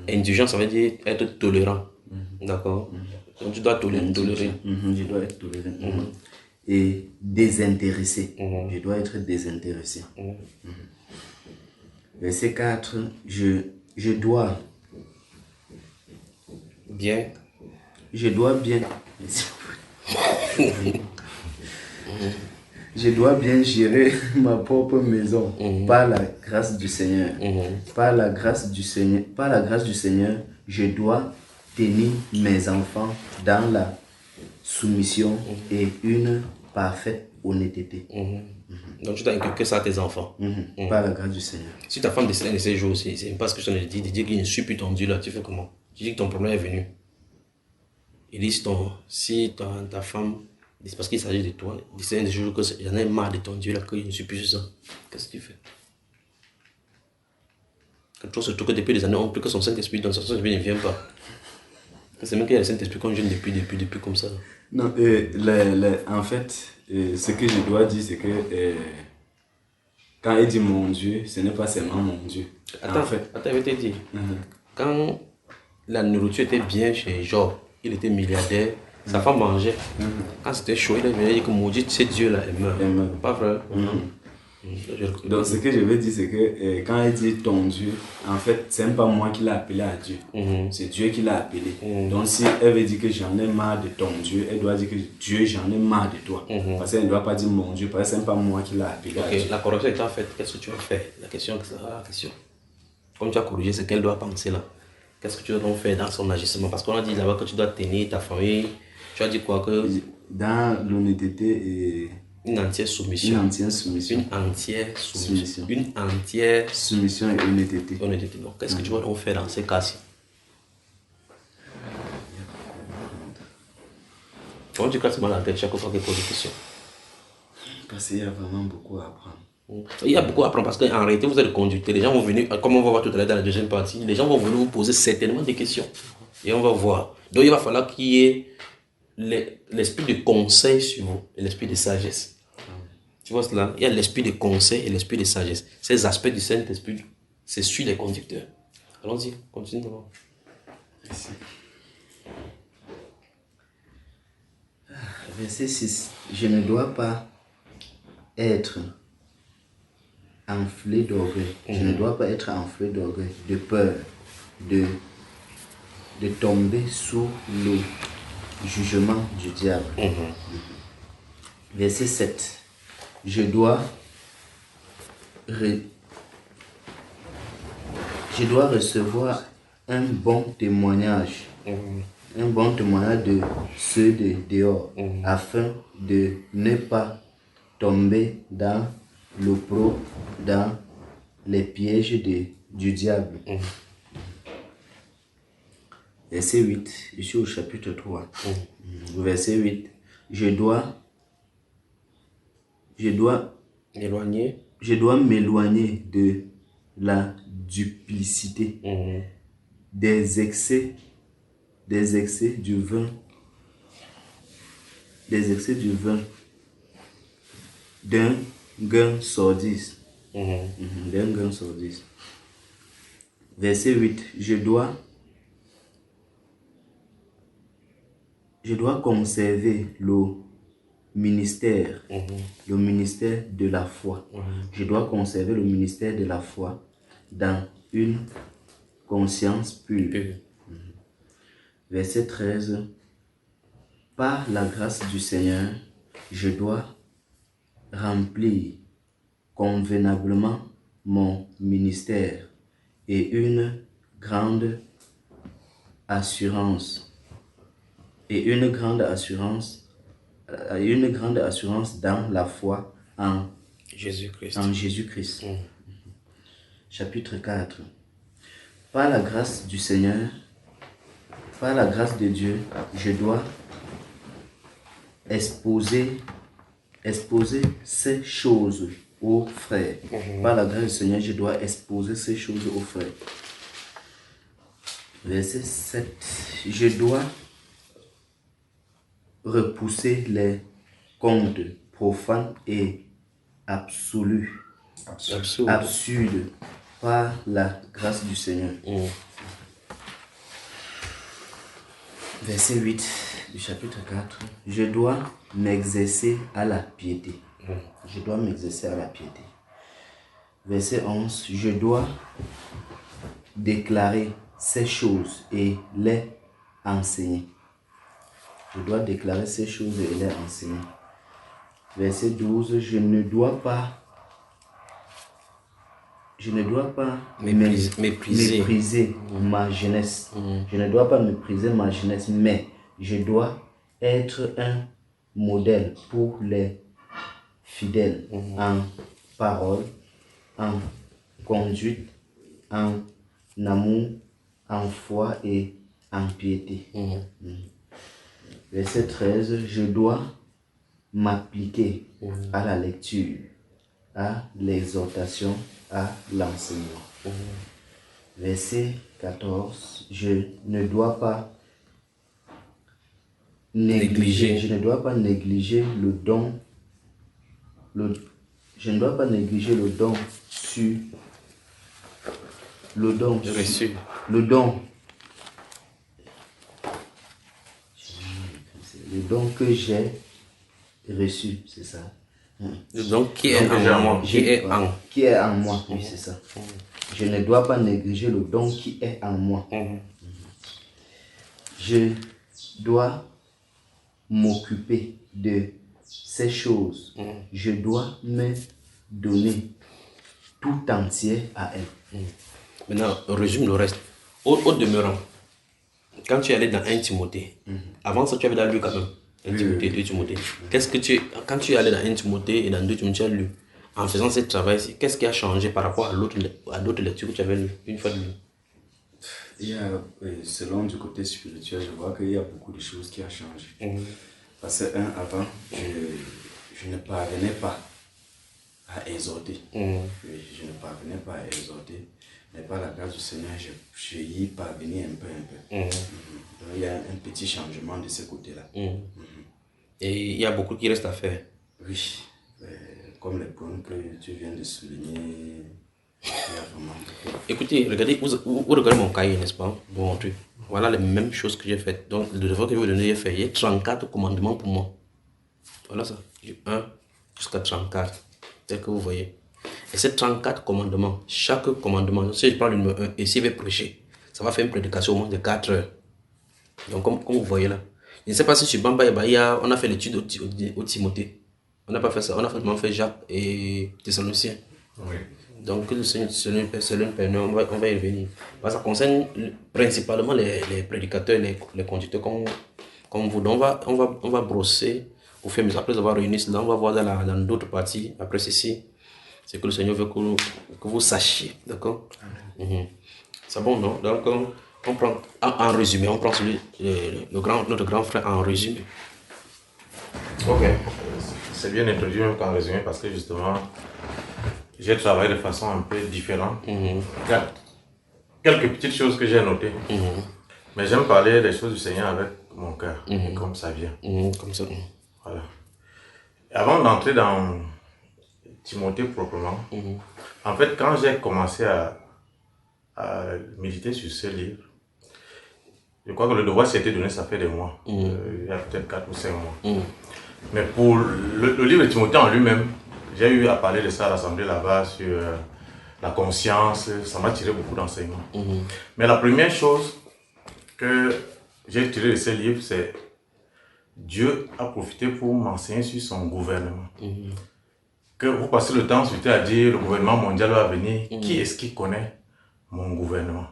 Indulgent, ça veut dire être tolérant. D'accord? Donc tu dois tolérer. Je dois être tolérant. Et désintéressé. Je dois être désintéressé. Verset 4. Je dois bien. Je dois bien gérer ma propre maison par la grâce du Seigneur. Par la grâce du Seigneur, je dois tenir mes enfants dans la soumission et une parfaite honnêteté. Donc tu dois inculquer ça à tes enfants. Par la grâce du Seigneur. Si ta femme décède un de ces jours aussi, c'est pas ce que je te dis, de dire qu'il ne suit plus ton Dieu là, tu fais comment? Tu dis que ton problème est venu. Il dit si ta femme, parce qu'il s'agit de toi, décède un des jours que j'en ai marre de ton Dieu là, qu'il ne suit plus ça, qu'est-ce que tu fais? Quelque chose surtout que depuis des années, on peut que son Saint-Esprit dans son Saint-Esprit ne vient pas. C'est même qu'il y a le Saint-Esprit qu'on jeûne depuis comme ça. Non, en fait, ce que je dois dire, c'est que quand il dit mon Dieu, ce n'est pas seulement mon Dieu. Attends, en fait, je vais te dire. Quand la nourriture était bien chez Job, il était milliardaire, sa femme mangeait. Quand c'était chaud, il avait dit que maudit ce Dieu-là, elle meurt. Pas vrai? Donc ce que je veux dire, c'est que quand il dit ton Dieu, en fait, c'est même pas moi qui l'ai appelé à Dieu. C'est Dieu qui l'a appelé. Donc si elle veut dire que j'en ai marre de ton Dieu, elle doit dire que Dieu, j'en ai marre de toi. Parce qu'elle ne doit pas dire mon Dieu, parce que c'est même pas moi qui l'ai appelé à Dieu. La correction est faite, qu'est-ce que tu vas faire? La question. Comme tu as corrigé, c'est qu'elle doit penser là. Qu'est-ce que tu dois donc faire dans son agissement? Parce qu'on a dit là-bas que tu dois tenir ta famille. Tu as dit quoi que... Dans l'honnêteté et... Une entière soumission. Une entière soumission. Une entière soumission. Une entière soumission et honnêteté. Donc, qu'est-ce que tu vas donc faire dans ces cas-ci? Comment tu casses mal la tête chaque fois qu'il pose des questions? Parce qu'il y a vraiment beaucoup à apprendre. Il y a beaucoup à apprendre parce qu'en réalité, vous êtes conducteur. Les gens vont venir, comme on va voir tout à l'heure dans la deuxième partie, les gens vont venir vous poser certainement des questions. Et on va voir. Donc, il va falloir qu'il y ait l'esprit de conseil sur vous et l'esprit de sagesse. Tu vois cela? Il y a l'esprit de conseil et l'esprit de sagesse. Ces aspects du Saint-Esprit, c'est sur les conducteurs. Allons-y, continue. Merci. Verset 6. Je ne dois pas être enflé d'orgueil. Je ne dois pas être enflé d'orgueil, de peur, de tomber sous le jugement du diable. Verset 7. Je dois recevoir un bon témoignage. Un bon témoignage de ceux de dehors, afin de ne pas tomber dans l'opprobre, dans les pièges du diable. Verset 8, je suis au chapitre 3. Verset 8, je dois m'éloigner de la duplicité, des excès du vin, d'un gain sordide. Verset 8, je dois conserver le ministère de la foi. Je dois conserver le ministère de la foi dans une conscience pure. Verset 13. Par la grâce du Seigneur, je dois remplir convenablement mon ministère et une grande assurance dans la foi en Jésus-Christ. Chapitre 4. Par la grâce du Seigneur, par la grâce de Dieu, je dois exposer ces choses aux frères. Par la grâce du Seigneur, je dois exposer ces choses aux frères. Verset 7. Je dois repousser les contes profanes et absurdes par la grâce du Seigneur. Verset 8 du chapitre 4. Je dois m'exercer à la piété. Verset 11. Je dois déclarer ces choses et les enseigner. Verset 12. Je ne dois pas mépriser ma jeunesse. Je ne dois pas mépriser ma jeunesse, mais je dois être un modèle pour les fidèle en parole, en conduite, en amour, en foi et en piété. Verset 13, je dois m'appliquer à la lecture, à l'exhortation, à l'enseignement. Verset 14, je ne dois pas négliger le don. Je ne dois pas négliger le don Reçu. le don que j'ai reçu, c'est ça. Donc, qui est en moi? Qui est en moi, oui, c'est ça. Je ne dois pas négliger le don qui est en moi. Je dois m'occuper de ces choses. Je dois me donner tout entier à elle. Maintenant, résume le reste. Au demeurant, quand tu es allé dans 1 Timothée, avant ça, tu avais lu quand même 1 Timothée, 2 Timothée. Quand tu es allé dans 1 Timothée et dans 2 Timothée, tu as lu. En faisant ce travail-ci, qu'est-ce qui a changé par rapport à d'autres lectures que tu avais lues une fois de lu? Il y a, selon du côté spirituel, je vois qu'il y a beaucoup de choses qui ont changé. Parce que avant, je ne parvenais pas à exhorter. Je ne parvenais pas à exhorter. Mais par la grâce du Seigneur, je y parvenais un peu. Donc il y a un petit changement de ce côté-là. Et il y a beaucoup qui reste à faire. Oui, comme les points que tu viens de souligner. Écoutez, regardez, vous regardez mon cahier, n'est-ce pas? Bon truc. Voilà les mêmes choses que j'ai faites. Donc, le devoir que je vais vous donner, j'ai fait. Il y a 34 commandements pour moi. Voilà ça. Du 1 jusqu'à 34. Tel que vous voyez. Et ces 34 commandements, chaque commandement, si je prends le numéro 1 et s'il veut prêcher, ça va faire une prédication au moins de 4 heures. Donc, comme vous voyez là. Je ne sais pas si sur Bamba, on a fait l'étude au Timothée. On n'a pas fait ça. On a vraiment fait Jacques et Thessaloniciens. Oui. Donc, c'est on va y revenir. Ça concerne principalement les prédicateurs, les conducteurs comme vous. Donc, on va brosser au fur et à mesure. Après avoir réuni cela, on va voir dans d'autres parties. Après ceci, c'est que le Seigneur veut que vous sachiez. D'accord? C'est bon, non? Donc, on prend en résumé. On prend notre grand frère en résumé. Ok. C'est bien introduit même qu'en résumé parce que justement, j'ai travaillé de façon un peu différente. Il y a quelques petites choses que j'ai notées. Mais j'aime parler des choses du Seigneur avec mon cœur, comme ça vient. Comme ça. Voilà. Et avant d'entrer dans Timothée proprement, en fait, quand j'ai commencé à méditer sur ce livre, je crois que le devoir s'était donné, ça fait des mois. Il y a peut-être 4 ou 5 mois. Mais pour le livre de Timothée en lui-même, j'ai eu à parler de ça à l'Assemblée là-bas sur la conscience. Ça m'a tiré beaucoup d'enseignements. Mais la première chose que j'ai tiré de ce livre, c'est Dieu a profité pour m'enseigner sur son gouvernement. Que vous passez le temps surtout à dire le gouvernement mondial va venir. Qui est-ce qui connaît mon gouvernement?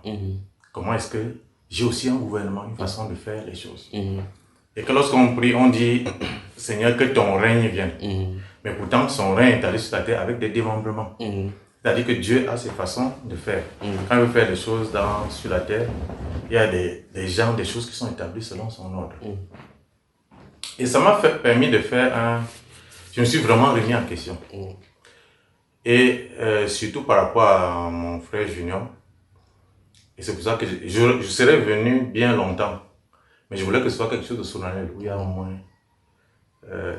Comment est-ce que j'ai aussi un gouvernement, une façon de faire les choses? Et que lorsqu'on prie, on dit Seigneur, que ton règne vienne. Mais pourtant, son règne est allé sur la terre avec des démembrements. C'est-à-dire que Dieu a ses façons de faire. Quand il veut faire des choses sur la terre, il y a des gens, des choses qui sont établies selon son ordre. Et ça m'a permis de faire je me suis vraiment remis en question. Et surtout par rapport à mon frère Junior. Et c'est pour ça que je serais venu bien longtemps. Mais je voulais que ce soit quelque chose de solennel, où il y a au moins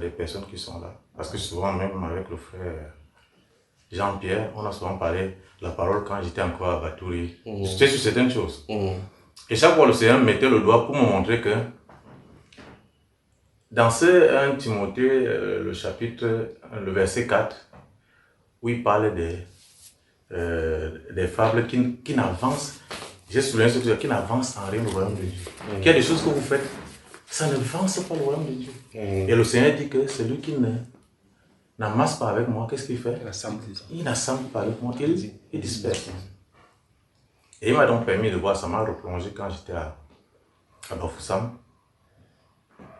des personnes qui sont là. Parce que souvent, même avec le frère Jean-Pierre, on a souvent parlé de la parole quand j'étais encore à Batouri. J'étais sur certaines choses. Et chaque fois, le Seigneur mettait le doigt pour me montrer que dans ce 1 Timothée, le chapitre, le verset 4, où il parle des fables qui n'avancent, j'ai souligné ce truc, qui n'avancent en rien au royaume de Dieu. Qu'il y a des choses que vous faites, ça ne avance pas le royaume de Dieu. Et le Seigneur dit que celui qui n'amasse pas avec moi, qu'est-ce qu'il fait? Il n'assemble pas avec moi, il disperse. Et il m'a donc permis de voir, ça m'a replongé quand j'étais à Bafoussam.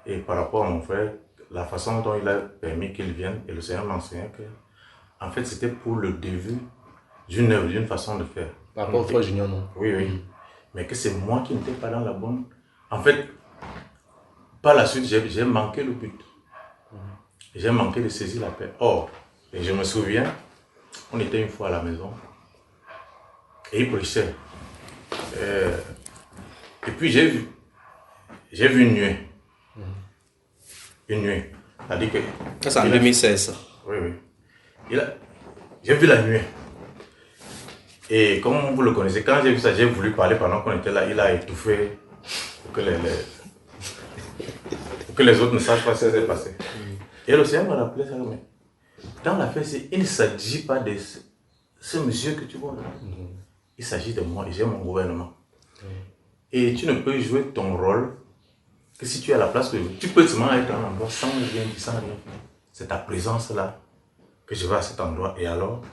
Et par rapport à mon frère, la façon dont il a permis qu'il vienne, et le Seigneur m'enseignait que, en fait, c'était pour le début d'une œuvre, d'une façon de faire. Par rapport au frère Junior, non? Oui, oui. Mais que c'est moi qui n'étais pas dans la bonne. En fait, par la suite, j'ai manqué le but. J'ai manqué de saisir la paix. Or, et je me souviens, on était une fois à la maison et il prêchait. Et puis j'ai vu une nuée. Une nuée. C'est-à-dire que. Ça, c'est en 2016. Ça. Oui, oui. J'ai vu la nuée. Et comme vous le connaissez, quand j'ai vu ça, j'ai voulu parler pendant qu'on était là. Il a étouffé pour que les autres ne sachent pas ce qui s'est passé. Et le Seigneur m'a rappelé ça. Mais dans l'affaire, il ne s'agit pas de ce monsieur que tu vois là. Il s'agit de moi et j'ai mon gouvernement. Et tu ne peux jouer ton rôle que si tu es à la place que tu peux seulement être à un endroit sans rien dire, sans rien. C'est ta présence là que je vais à cet endroit. Et alors,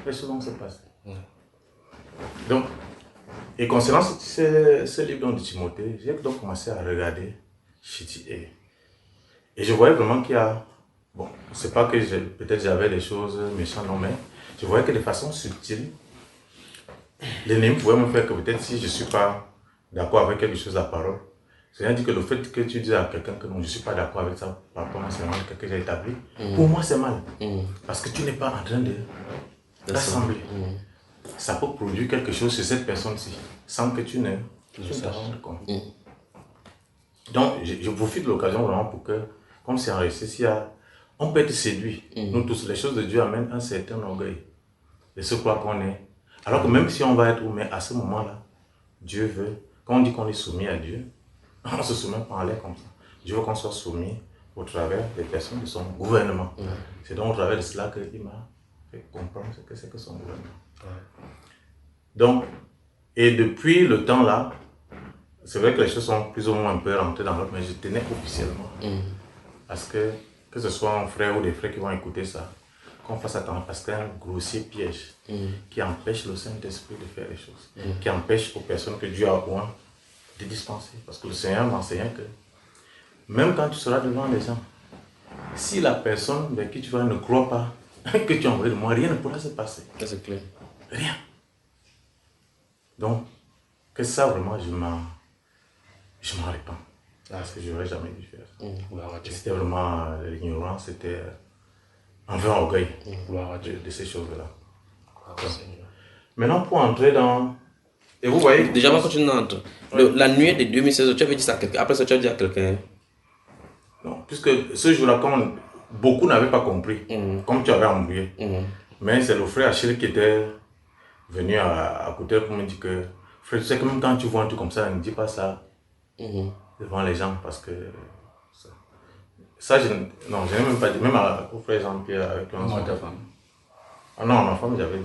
les choses vont se passer. Donc, et concernant ce livre de Timothée, j'ai donc commencé à regarder. Et je voyais vraiment qu'il y a. Bon, c'est pas que peut-être j'avais des choses méchantes, non, mais je voyais que de façon subtile, l'ennemi pouvait me faire que peut-être si je ne suis pas d'accord avec quelque chose, la parole, c'est-à-dire dit que le fait que tu dis à quelqu'un que non, je ne suis pas d'accord avec ça, par rapport à ce que j'ai établi, pour moi c'est mal. Parce que tu n'es pas en train de rassembler. Ça peut produire quelque chose sur cette personne-ci, sans que tu ne te rendes compte. Donc, je profite de l'occasion vraiment pour que, comme c'est enregistré, on peut être séduit. Nous tous, les choses de Dieu amènent un certain orgueil. De ce quoi qu'on est. Alors que même si on va être où, mais à ce moment-là, Dieu veut, quand on dit qu'on est soumis à Dieu, on ne se soumet pas en l'air comme ça. Dieu veut qu'on soit soumis au travers des personnes de son gouvernement. C'est donc au travers de cela qu'il m'a fait comprendre ce que c'est que son gouvernement. Donc, et depuis le temps là, c'est vrai que les choses sont plus ou moins un peu rentrées dans l'autre, mais je tenais officiellement. Parce que ce soit un frère ou des frères qui vont écouter ça, qu'on fasse attention, parce qu'il y a un grossier piège qui empêche le Saint-Esprit de faire les choses, qui empêche aux personnes que Dieu a oint de dispenser. Parce que le Seigneur m'enseigne que même quand tu seras devant les gens, si la personne vers qui tu vas ne croit pas que tu as envoyé de moi, rien ne pourra se passer. Ça, c'est clair. Rien. Donc, que ça vraiment, je m'en répands. Parce que je n'aurais jamais dû faire. C'était vraiment l'ignorance, c'était un vrai orgueil de ces choses-là. Maintenant, pour entrer dans. Et vous voyez. Déjà, avant que tu n'entres, la nuit de 2016, tu avais dit ça à quelqu'un. Après ça, tu as dit à quelqu'un. Non, puisque ce jour-là, comme beaucoup n'avaient pas compris, comme tu avais embrouillé. Mais c'est le frère Achille qui était venu à côté pour me dire que, frère, tu sais que même quand tu vois un truc comme ça, ne dis pas ça devant les gens parce que. Ça, je n'ai même pas dit, même au frère Jean-Pierre avec Moi, ta femme. Ah non, ma femme, j'avais dit.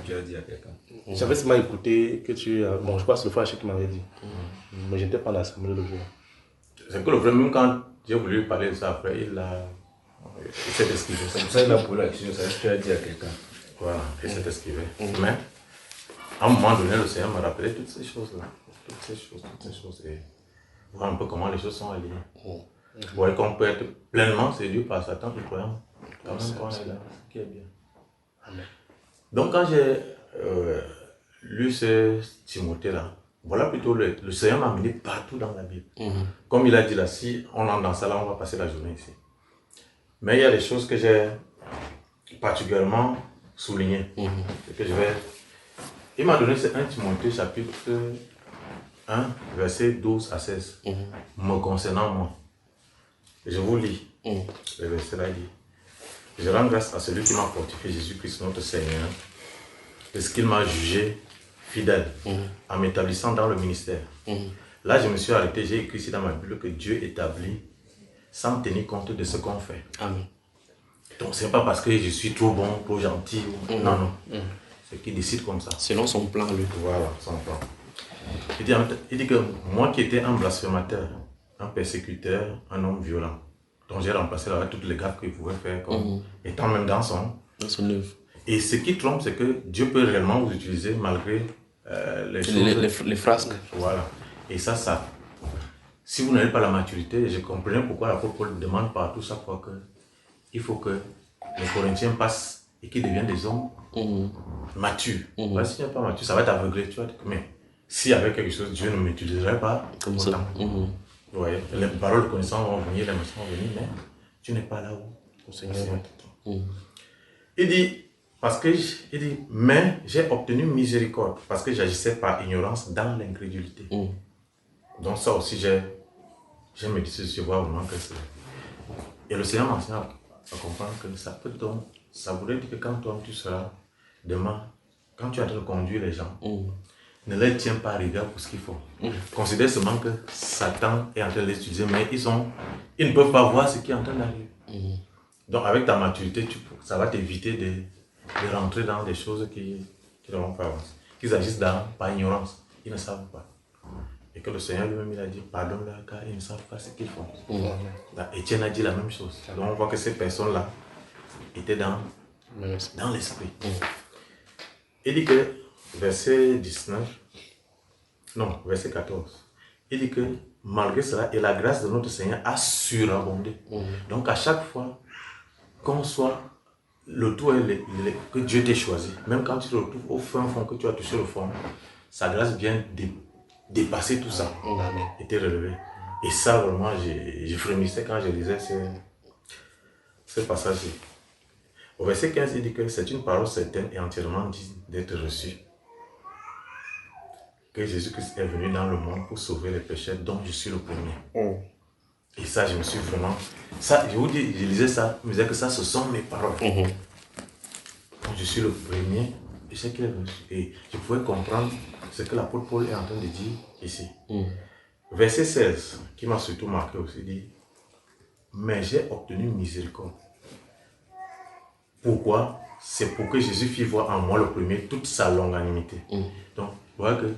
Tu as dit à quelqu'un. J'avais seulement écouté que tu. Bon, je crois que c'est le frère Achille qui m'avait dit. Mais je n'étais pas dans l'assemblée le jour. C'est que le frère, même quand j'ai voulu lui parler de ça après, il s'est esquivé. C'est pour ça qu'il a posé la question, ça tu as dit à quelqu'un. Voilà, il s'est esquivé. Mais, à un moment donné, le Seigneur m'a rappelé toutes ces choses-là. Toutes ces choses. Et voir un peu comment les choses sont alignées. Vous voyez qu'on peut être pleinement séduit par Satan tout croyant. Quand même qu'on est là, ce qui est bien. Amen. Donc quand j'ai lu ce Timothée-là, voilà plutôt le Seigneur m'a amené partout dans la Bible. Comme il a dit là, si on entre dans ça là, on va passer la journée ici. Mais il y a des choses que j'ai particulièrement soulignées. Et que je vais. Il m'a donné c'est 1 Timothée chapitre 1, verset 12 à 16. Me concernant moi. Je vous lis. Le verset là dit. Je rends grâce à celui qui m'a fortifié, Jésus-Christ notre Seigneur, de ce qu'il m'a jugé fidèle en m'établissant dans le ministère. Là, je me suis arrêté, j'ai écrit ici dans ma Bible que Dieu établit sans tenir compte de ce qu'on fait. Amen. Donc, ce n'est pas parce que je suis trop bon, trop gentil. Non. C'est qu'il décide comme ça. Selon son plan, lui. Voilà, son plan. Il dit que moi qui étais un blasphémateur, un persécuteur, un homme violent, dont j'ai remplacé là toutes les gaffes qu'il pouvait faire, comme étant même dans son œuvre. Et ce qui trompe, c'est que Dieu peut réellement vous utiliser malgré les choses. Les frasques. Voilà. Et ça si vous n'avez pas la maturité, je comprenais pourquoi l'apôtre Paul demande partout chaque fois que il faut que les Corinthiens passent et qu'ils deviennent des hommes matures. Parce que si tu n'es pas mature, ça va t'aveugler. Tu vas dire, mais s'il y avait quelque chose, Dieu ne m'utiliserait pas Comme autant. ça. Vous voyez, les paroles de connaissance vont venir, les émotions vont venir, mais tu n'es pas là où le Seigneur t'attend. Il dit, mais j'ai obtenu miséricorde parce que j'agissais par ignorance dans l'incrédulité. Donc ça aussi, j'ai médité, je vois vraiment que c'est... Et le Seigneur m'enseigne à comprendre que ça peut donc, ça voudrait dire que quand toi tu seras demain, quand tu es en train de conduire les gens, ne les tiens pas à rigueur pour ce qu'ils font. Considère seulement que Satan est en train de les utiliser, mais ils ne peuvent pas voir ce qui est en train d'arriver. Donc avec ta maturité, ça va t'éviter de rentrer dans des choses qui ne vont pas avancer. Qu'ils agissent par ignorance, ils ne savent pas. Et que le Seigneur lui-même il a dit, pardonne-leur car ils ne savent pas ce qu'ils font. Étienne a dit la même chose. Donc on voit que ces personnes-là étaient dans l'esprit. Il dit que, verset 14, il dit que malgré cela, et la grâce de notre Seigneur a surabondé. Donc à chaque fois qu'on soit le tout est que Dieu t'ait choisi, même quand tu te retrouves au fin fond, que tu as touché le fond, sa grâce vient dépasser tout ça et te relever. Et ça, vraiment, j'ai frémissais quand je lisais ce passage-ci. Au verset 15, il dit que c'est une parole certaine et entièrement digne d'être reçue. Que Jésus-Christ est venu dans le monde pour sauver les pécheurs, dont je suis le premier. Et ça, je me suis vraiment... Ça, je vous dis, je lisais ça, je me disais que ça, ce sont mes paroles. Donc, je suis le premier, et c'est qu'il est venu. Et je pouvais comprendre ce que l'apôtre Paul est en train de dire ici. Verset 16, qui m'a surtout marqué aussi, dit, mais j'ai obtenu miséricorde. Pourquoi? C'est pour que Jésus fit voir en moi le premier toute sa longanimité. Donc, vous voyez que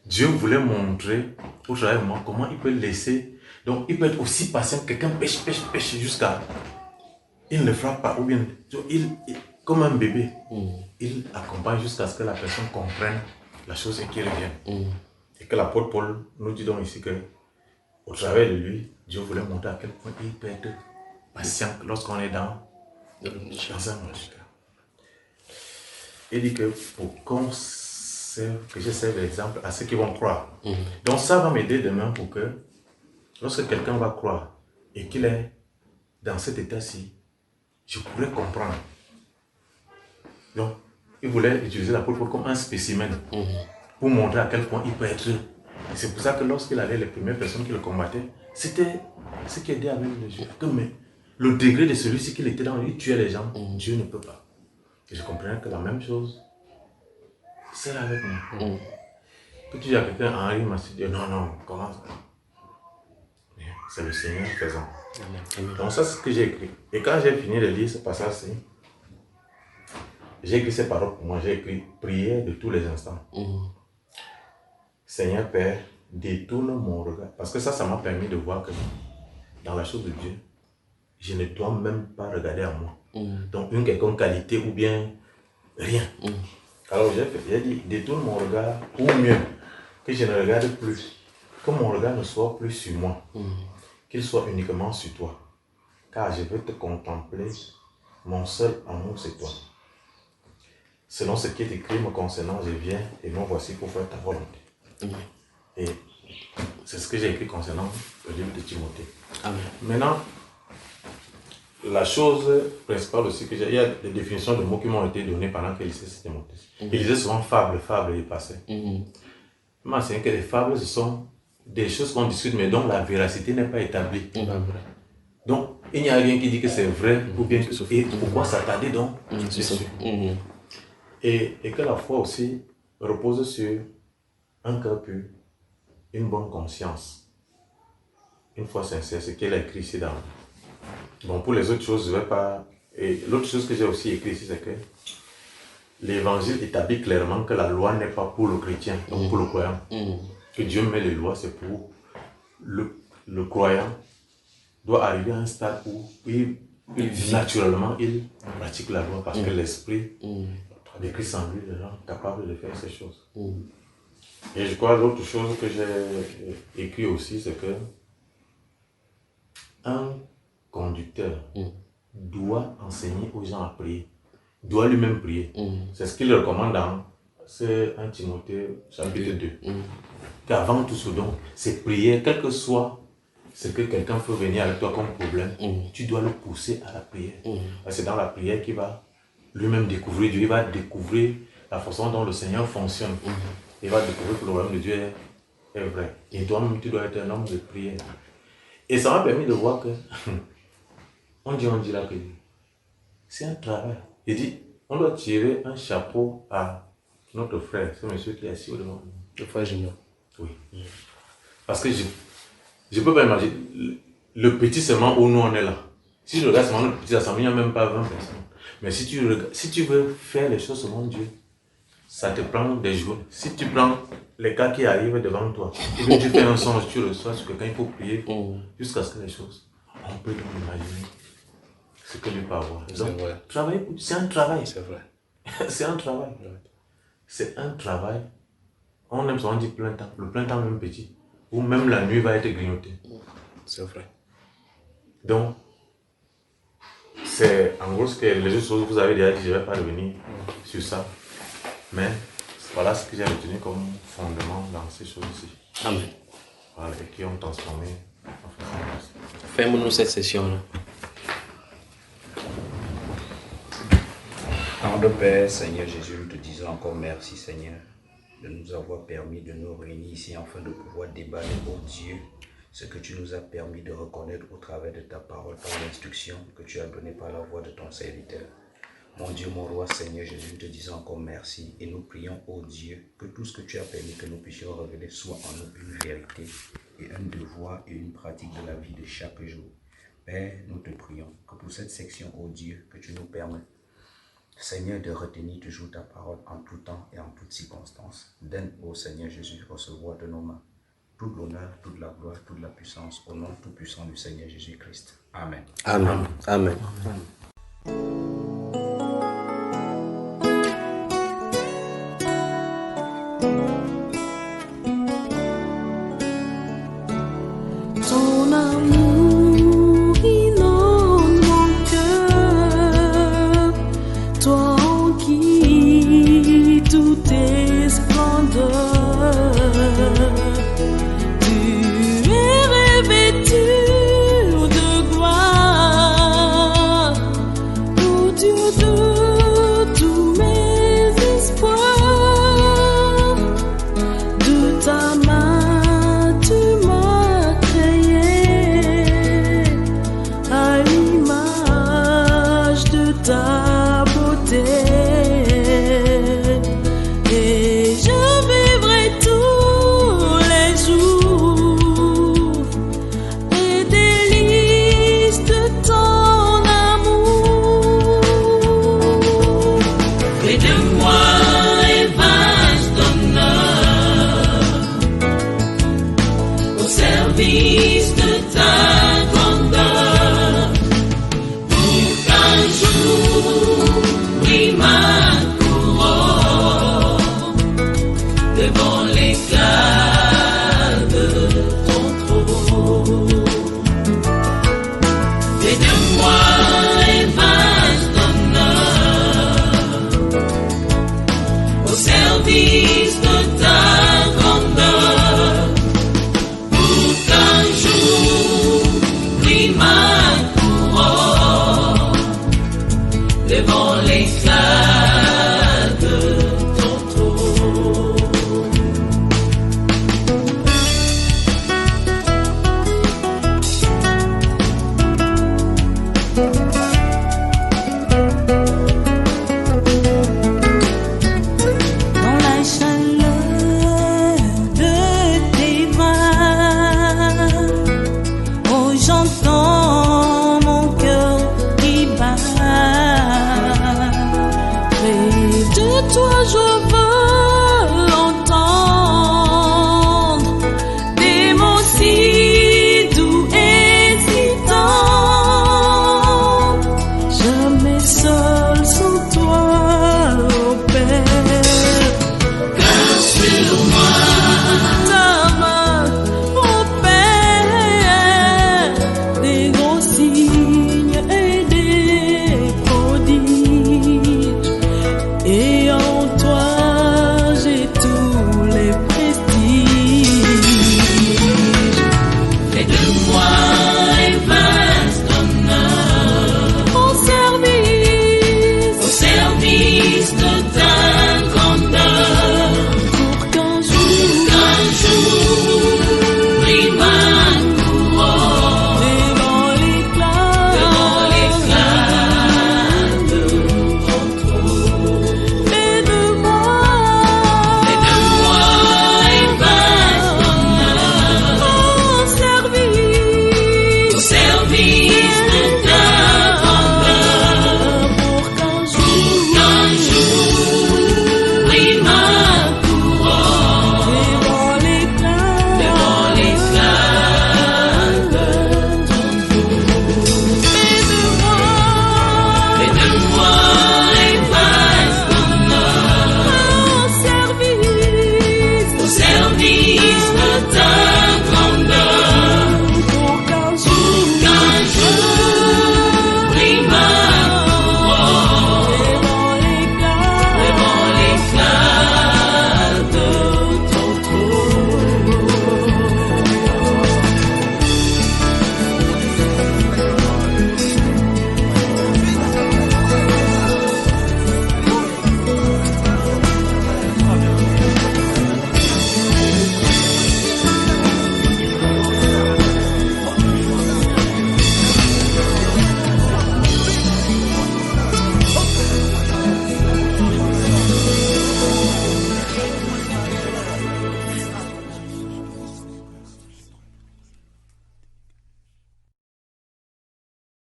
Dieu voulait montrer au travers de moi comment il peut laisser. Donc, il peut être aussi patient. Quelqu'un pêche jusqu'à... Il ne frappe pas. Ou bien, comme un bébé, il accompagne jusqu'à ce que la personne comprenne la chose et qu'il revienne. Et que l'apôtre Paul nous dit donc ici que, au travers de lui, Dieu voulait montrer à quel point il peut être patient lorsqu'on est dans un handicap. Il dit que pour que je serve l'exemple à ceux qui vont croire. Donc ça va m'aider demain pour que lorsque quelqu'un va croire et qu'il est dans cet état-ci, je pourrais comprendre. Donc, il voulait utiliser l'apôtre Paul comme un spécimen pour montrer à quel point il peut être. Et c'est pour ça que lorsqu'il allait, les premières personnes qui le combattaient, c'était ce qui aidait avec les Juifs. Mais le degré de celui-ci qu'il était dans, il tuait les gens, Dieu ne peut pas. Et je comprenais que la même chose, c'est là avec moi. Que tu dis à quelqu'un, Henri m'a dit, non, comment ça? C'est le Seigneur faisant. Donc ça, c'est ce que j'ai écrit. Et quand j'ai fini de lire ce passage-ci, j'ai écrit ces paroles pour moi. J'ai écrit prière de tous les instants. Seigneur Père, détourne mon regard. Parce que ça m'a permis de voir que dans la chose de Dieu, je ne dois même pas regarder à moi. Donc une quelconque qualité ou bien rien. Alors j'ai dit, détourne mon regard, ou mieux, que je ne regarde plus. Que mon regard ne soit plus sur moi. Qu'il soit uniquement sur toi. Car je veux te contempler. Mon seul amour, c'est toi. Selon ce qui est écrit me concernant, je viens et me voici pour faire ta volonté. Et c'est ce que j'ai écrit concernant le livre de Timothée. Maintenant, la chose principale aussi que j'ai, il y a des définitions de mots qui m'ont été données pendant que je lisais Timothée. Il disait souvent fable et passé. Moi, c'est que les fables, ce sont des choses qu'on discute, mais dont la véracité n'est pas établie. Donc, il n'y a rien qui dit que c'est vrai ou bien que... Et pourquoi s'attarder donc dessus? Et que la foi aussi repose sur un cœur pur, une bonne conscience, une foi sincère, ce qu'elle a écrit ici dans... Bon, pour les autres choses, je ne vais pas... Et l'autre chose que j'ai aussi écrit ici, c'est que l'évangile établit clairement que la loi n'est pas pour le chrétien, donc pour le croyant. Que Dieu met les lois, c'est pour le croyant doit arriver à un stade où naturellement il pratique la loi parce que l'esprit de Christ en lui le rend capable de faire ces choses. Et je crois l'autre chose que j'ai écrit aussi, c'est que un conducteur doit enseigner aux gens à prier, doit lui-même prier. C'est ce qu'il recommande dans 1 Timothée chapitre 2. Qu'avant tout ce don, c'est prier, quel que soit ce que quelqu'un peut venir avec toi comme problème, tu dois le pousser à la prière. C'est dans la prière qu'il va lui-même découvrir Dieu, il va découvrir la façon dont le Seigneur fonctionne. Il va découvrir que le royaume de Dieu est vrai. Et toi-même, tu dois être un homme de prière. Et ça m'a permis de voir que, on dit là que c'est un travail. Il dit, on doit tirer un chapeau à notre frère, ce monsieur qui est assis au devant. Le frère Junior. Oui. Parce que je ne peux pas imaginer, le petit seulement où nous on est là. Si je regarde seulement le petit assemblée, il n'y a même pas 20 personnes. Mais si tu veux faire les choses selon Dieu, ça te prend des jours. Si tu prends les cas qui arrivent devant toi, et que tu fais un songe, tu reçois sur quelqu'un, il faut prier jusqu'à ce que les choses, on peut donc imaginer ce que Dieu peut avoir. Donc, travailler, c'est un travail. C'est vrai. C'est un travail. C'est un travail. On aime souvent dire plein temps. Le plein temps même petit. Ou même la nuit va être grignotée. C'est vrai. Donc, c'est en gros ce que les autres choses que vous avez déjà dit, je ne vais pas revenir sur ça. Mais voilà ce que j'ai retenu comme fondement dans ces choses-ci. Amen. Voilà, et qui ont transformé en fait. Ferme-nous cette session-là. Tendre Père, Seigneur Jésus, nous te disons encore merci, Seigneur, de nous avoir permis de nous réunir ici afin de pouvoir débattre, oh Dieu, ce que tu nous as permis de reconnaître au travers de ta parole, par l'instruction que tu as donnée par la voix de ton serviteur. Mon Dieu, mon roi, Seigneur Jésus, nous te disons encore merci et nous prions, oh Dieu, que tout ce que tu as permis que nous puissions révéler soit en nous une vérité et un devoir et une pratique de la vie de chaque jour. Père, nous te prions que pour cette section, oh Dieu, que tu nous permettes, Seigneur, de retenir toujours ta parole en tout temps et en toutes circonstances. Donne, ô Seigneur Jésus, recevoir de nos mains tout l'honneur, toute la gloire, toute la puissance, au nom tout puissant du Seigneur Jésus-Christ. Amen. Amen. Amen. Ton amour inonde mon cœur, toi en qui tout est splendeur. Tu es revêtu de gloire, ô Dieu de tous mes espoirs. De ta main tu m'as créé à l'image de ta beauté, et je vivrai tous les jours les délices de ton amour. Fais de moi un vaste honneur au service de ta